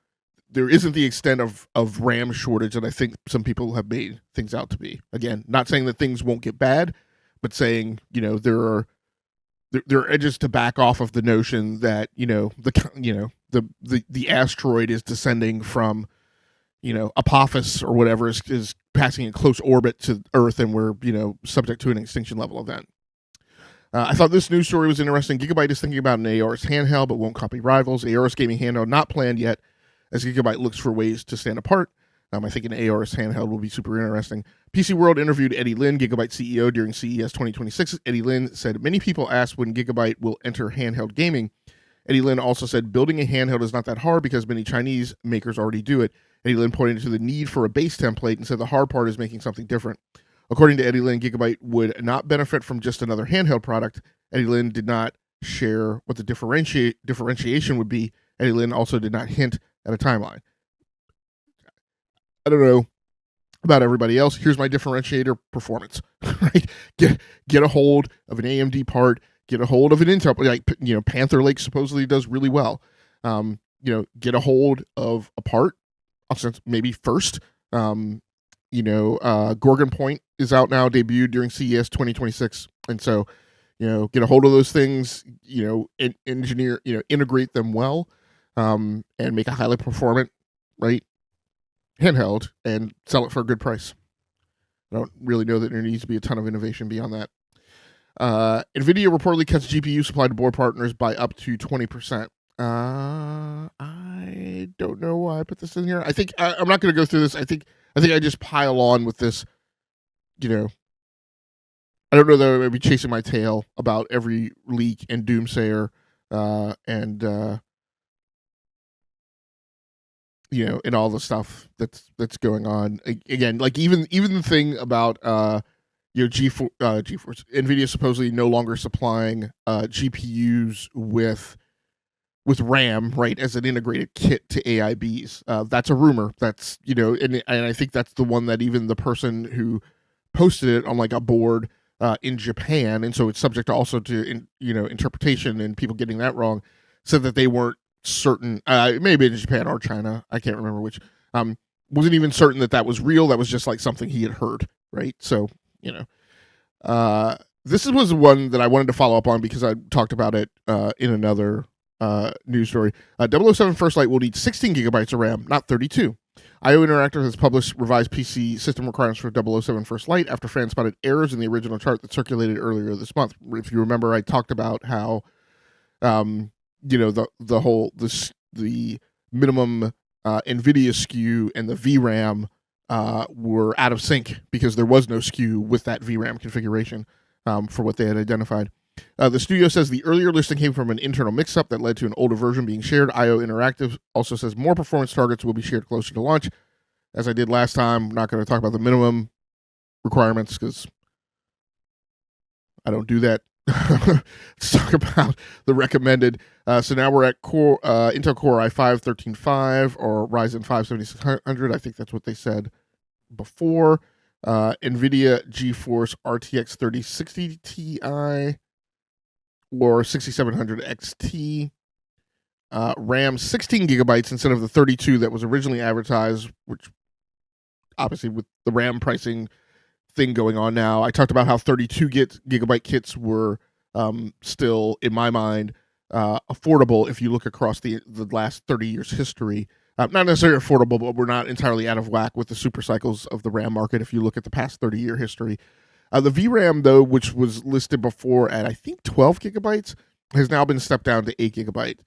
there isn't the extent of RAM shortage that I think some people have made things out to be. Again, not saying that things won't get bad, but saying, there are edges to back off of the notion that, the asteroid is descending from, Apophis or whatever is passing in close orbit to Earth, and we're, subject to an extinction level event. I thought this news story was interesting. Gigabyte is thinking about an Aorus handheld, but won't copy rivals. Aorus gaming handheld not planned yet, as Gigabyte looks for ways to stand apart. I think an ARS handheld will be super interesting. PC World interviewed Eddie Lin, Gigabyte CEO, during CES 2026. Eddie Lin said, many people ask when Gigabyte will enter handheld gaming. Eddie Lin also said, building a handheld is not that hard because many Chinese makers already do it. Eddie Lin pointed to the need for a base template and said the hard part is making something different. According to Eddie Lin, Gigabyte would not benefit from just another handheld product. Eddie Lin did not share what the differentiation would be. Eddie Lin also did not hint at a timeline. I don't know about everybody else. Here's my differentiator: performance. Right? Get a hold of an AMD part. Get a hold of an Intel. Like Panther Lake supposedly does really well. Get a hold of a part. Maybe first. Gorgon Point is out now, debuted during CES 2026, and so get a hold of those things. Engineer. Integrate them well, and make a highly performant, right, handheld and sell it for a good price. I don't really know that there needs to be a ton of innovation beyond that. NVIDIA reportedly cuts GPU supply to board partners by up to 20%. I don't know why I put this in here. I think I'm not going to go through this. I think I just pile on with this. I don't know that I'm going to be chasing my tail about every leak and doomsayer and all the stuff that's going on. Again, like even the thing about GeForce NVIDIA supposedly no longer supplying GPUs with RAM, right, as an integrated kit to AIBs. That's a rumor. That's and I think that's the one that even the person who posted it on like a board in Japan, and so it's subject also to interpretation and people getting that wrong, said that they weren't certain, maybe in Japan or China, I can't remember which, wasn't even certain that was real. That was just like something he had heard, right? So this was one that I wanted to follow up on because I talked about it in another news story. 007 First Light will need 16 gigabytes of RAM, not 32. IO Interactive has published revised PC system requirements for 007 First Light after fans spotted errors in the original chart that circulated earlier this month. If you remember, I talked about how the minimum NVIDIA SKU and the VRAM were out of sync because there was no SKU with that VRAM configuration for what they had identified. The studio says the earlier listing came from an internal mix-up that led to an older version being shared. IO Interactive also says more performance targets will be shared closer to launch. As I did last time, I'm not going to talk about the minimum requirements because I don't do that. Let's talk about the recommended. So now we're at Intel Core i5-13.5 or Ryzen 5 7600. I think that's what they said before. NVIDIA GeForce RTX 3060 Ti or 6700 XT. RAM 16 gigabytes instead of the 32 that was originally advertised, which obviously with the RAM pricing thing going on now. I talked about how 32 gigabyte kits were still, in my mind, affordable if you look across the last 30 years history. Not necessarily affordable, but we're not entirely out of whack with the super cycles of the RAM market if you look at the past 30-year history. The VRAM, though, which was listed before at, I think, 12 gigabytes, has now been stepped down to 8 gigabyte.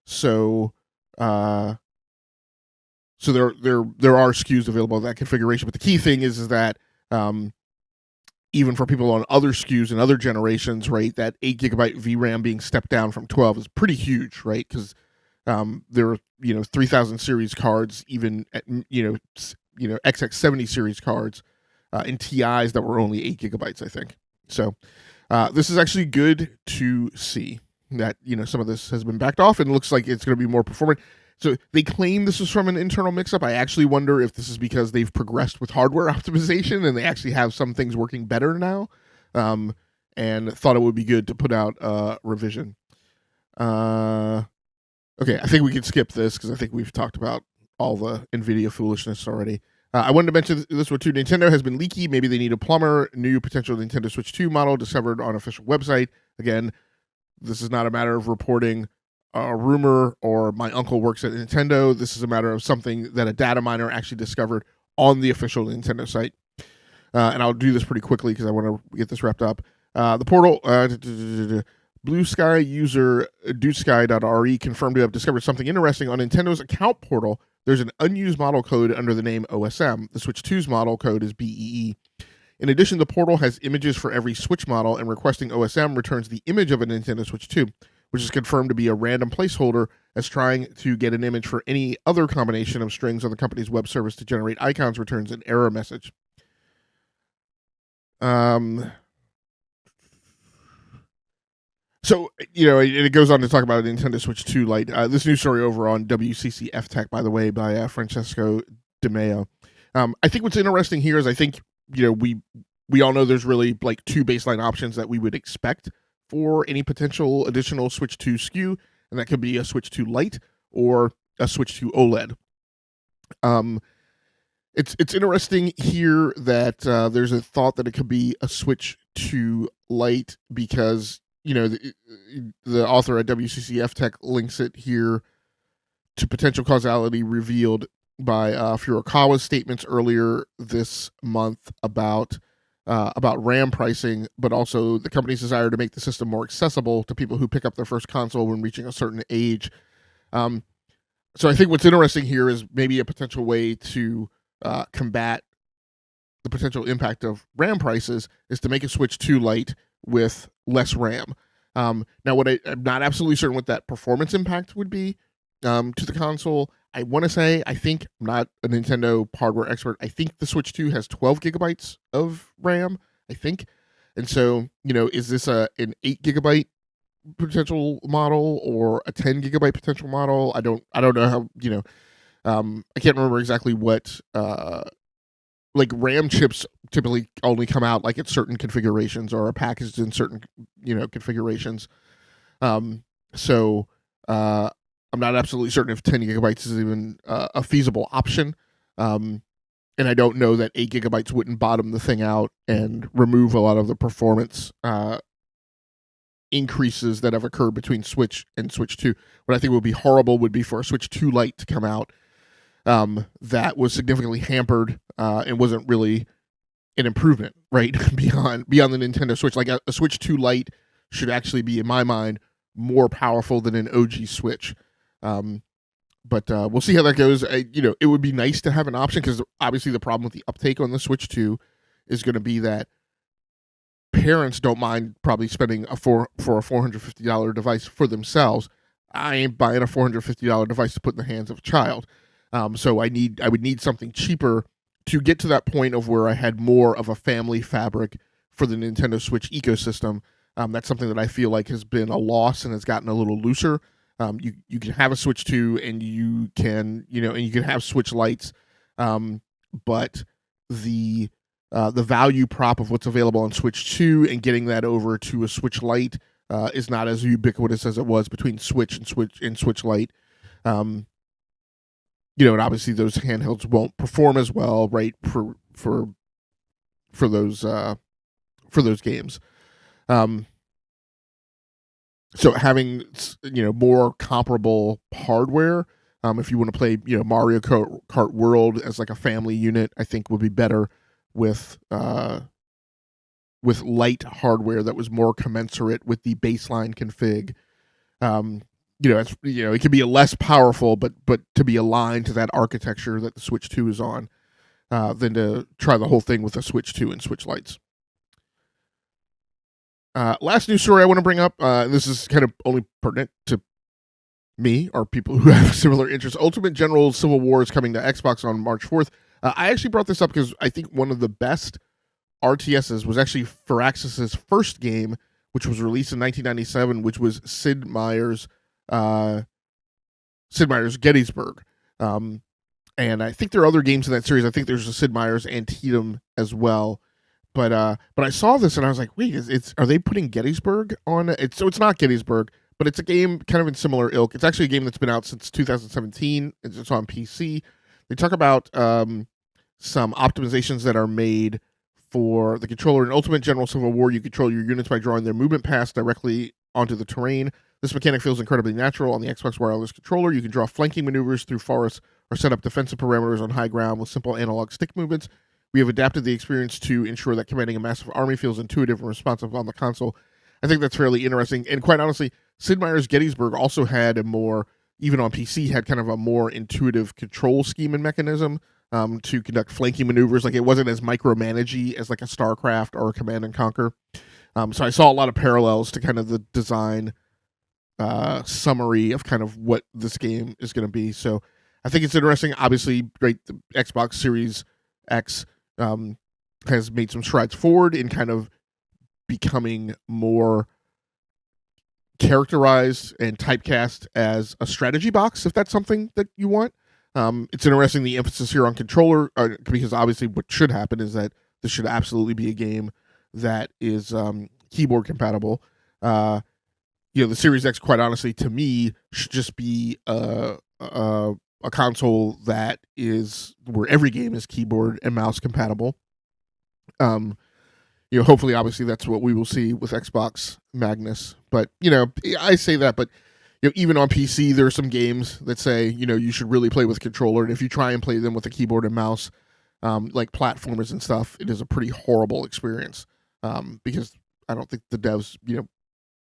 So there are SKUs available in that configuration. But the key thing is that even for people on other SKUs and other generations, right, that 8 gigabyte VRAM being stepped down from 12 is pretty huge, right? Because there are 3000 series cards, even at XX70 series cards in TIs that were only 8 gigabytes, I think. So this is actually good to see that some of this has been backed off and looks like it's going to be more performant. So they claim this is from an internal mix-up. I actually wonder if this is because they've progressed with hardware optimization and they actually have some things working better now, and thought it would be good to put out a revision. Okay, I think we can skip this because I think we've talked about all the NVIDIA foolishness already. I wanted to mention this one too. Nintendo has been leaky. Maybe they need a plumber. New potential Nintendo Switch 2 model discovered on official website. Again, this is not a matter of reporting a rumor or my uncle works at Nintendo. This is a matter of something that a data miner actually discovered on the official Nintendo site. And I'll do this pretty quickly because I want to get this wrapped up. The portal, Blue Sky user dudesky.re confirmed to have discovered something interesting on Nintendo's account portal there's an unused model code under the name OSM. The Switch 2's model code is BEE. In addition, the portal has images for every Switch model, and requesting OSM returns the image of a Nintendo Switch 2, which is confirmed to be a random placeholder, as trying to get an image for any other combination of strings on the company's web service to generate icons returns an error message. So, it goes on to talk about a Nintendo Switch 2 Lite. This news story over on WCCF Tech, by the way, by Francesco De Meo. I think what's interesting here is I think, we all know there's really like two baseline options that we would expect for any potential additional Switch 2 SKU, and that could be a Switch 2 Lite or a Switch 2 OLED. It's interesting here that there's a thought that it could be a Switch 2 Lite because, the author at WCCF Tech links it here to potential causality revealed by Furukawa's statements earlier this month about RAM pricing, but also the company's desire to make the system more accessible to people who pick up their first console when reaching a certain age. So I think what's interesting here is maybe a potential way to combat the potential impact of RAM prices is to make a Switch 2 Lite with less RAM. Now, I'm not absolutely certain what that performance impact would be to the console. I want to say, I think, I'm not a Nintendo hardware expert, I think the Switch 2 has 12 gigabytes of RAM, I think. And so, is this an 8 gigabyte potential model or a 10 gigabyte potential model? I don't know how, I can't remember exactly what, like RAM chips typically only come out like at certain configurations or are packaged in certain, configurations. So, I'm not absolutely certain if 10 gigabytes is even a feasible option. And I don't know that 8 gigabytes wouldn't bottom the thing out and remove a lot of the performance increases that have occurred between Switch and Switch 2. What I think would be horrible would be for a Switch 2 Lite to come out that was significantly hampered and wasn't really an improvement, right? beyond the Nintendo Switch. Like a Switch 2 Lite should actually be, in my mind, more powerful than an OG Switch. But we'll see how that goes. It would be nice to have an option because obviously the problem with the uptake on the Switch 2 is going to be that parents don't mind probably spending for a $450 device for themselves. I ain't buying a $450 device to put in the hands of a child. So I would need something cheaper to get to that point of where I had more of a family fabric for the Nintendo Switch ecosystem. That's something that I feel like has been a loss and has gotten a little looser. You can have a Switch 2 and you can have Switch Lites, but the value prop of what's available on Switch 2 and getting that over to a Switch Lite is not as ubiquitous as it was between Switch and Switch Lite. And obviously those handhelds won't perform as well, right? For those games. So having more comparable hardware, if you want to play Mario Kart World as like a family unit, I think would be better with light hardware that was more commensurate with the baseline config. It could be a less powerful, but to be aligned to that architecture that the Switch 2 is on, than to try the whole thing with a Switch 2 and Switch Lites. Last news story I want to bring up, and this is kind of only pertinent to me or people who have similar interests. Ultimate General Civil War is coming to Xbox on March 4th. I actually brought this up because I think one of the best RTSs was actually Firaxis's first game, which was released in 1997, which was Sid Meier's Gettysburg. And I think there are other games in that series. I think there's a Sid Meier's Antietam as well. But I saw this and I was like, wait, are they putting Gettysburg on it? So it's not Gettysburg, but it's a game kind of in similar ilk. It's actually a game that's been out since 2017. It's on PC. They talk about some optimizations that are made for the controller. In Ultimate General Civil War, you control your units by drawing their movement paths directly onto the terrain. This mechanic feels incredibly natural on the Xbox wireless controller. You can draw flanking maneuvers through forests or set up defensive parameters on high ground with simple analog stick movements. We have adapted the experience to ensure that commanding a massive army feels intuitive and responsive on the console. I think that's fairly interesting. And quite honestly, Sid Meier's Gettysburg also had a more even on PC, had kind of a more intuitive control scheme and mechanism to conduct flanking maneuvers. Like, it wasn't as micromanagey as like a StarCraft or a Command and Conquer. So I saw a lot of parallels to kind of the design summary of kind of what this game is going to be. So I think it's interesting. Obviously, right, the Xbox Series X has made some strides forward in kind of becoming more characterized and typecast as a strategy box, if that's something that you want. It's interesting, the emphasis here on controller, because obviously what should happen is that this should absolutely be a game that is keyboard compatible. The Series X, quite honestly, to me, should just be a console that is where every game is keyboard and mouse compatible. Hopefully, obviously, that's what we will see with Xbox Magnus. But, I say that, but even on PC, there are some games that say, you should really play with controller. And if you try and play them with a keyboard and mouse, like platformers and stuff, it is a pretty horrible experience. Because I don't think the devs,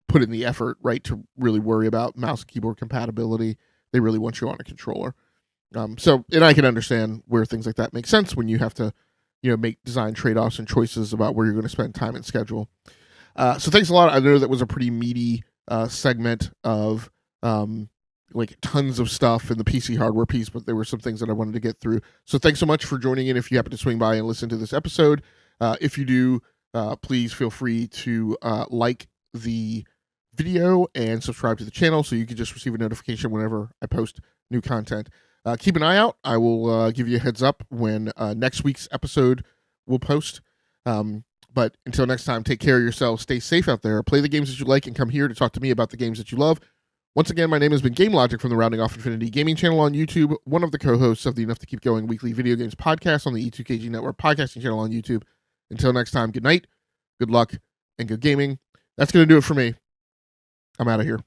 put in the effort, right, to really worry about mouse and keyboard compatibility. They really want you on a controller. And I can understand where things like that make sense when you have to, make design trade-offs and choices about where you're going to spend time and schedule. So thanks a lot. I know that was a pretty meaty segment of like tons of stuff in the PC hardware piece, but there were some things that I wanted to get through. So thanks so much for joining in. If you happen to swing by and listen to this episode, if you do, please feel free to like the video and subscribe to the channel so you can just receive a notification whenever I post new content. Keep an eye out. I will give you a heads up when next week's episode will post. But until next time, take care of yourselves. Stay safe out there. Play the games that you like and come here to talk to me about the games that you love. Once again, my name has been Game Logic from the Rounding Off Infinity Gaming channel on YouTube, one of the co-hosts of the Enough to Keep Going weekly video games podcast on the E2KG Network podcasting channel on YouTube. Until next time, good night, good luck, and good gaming. That's going to do it for me. I'm out of here.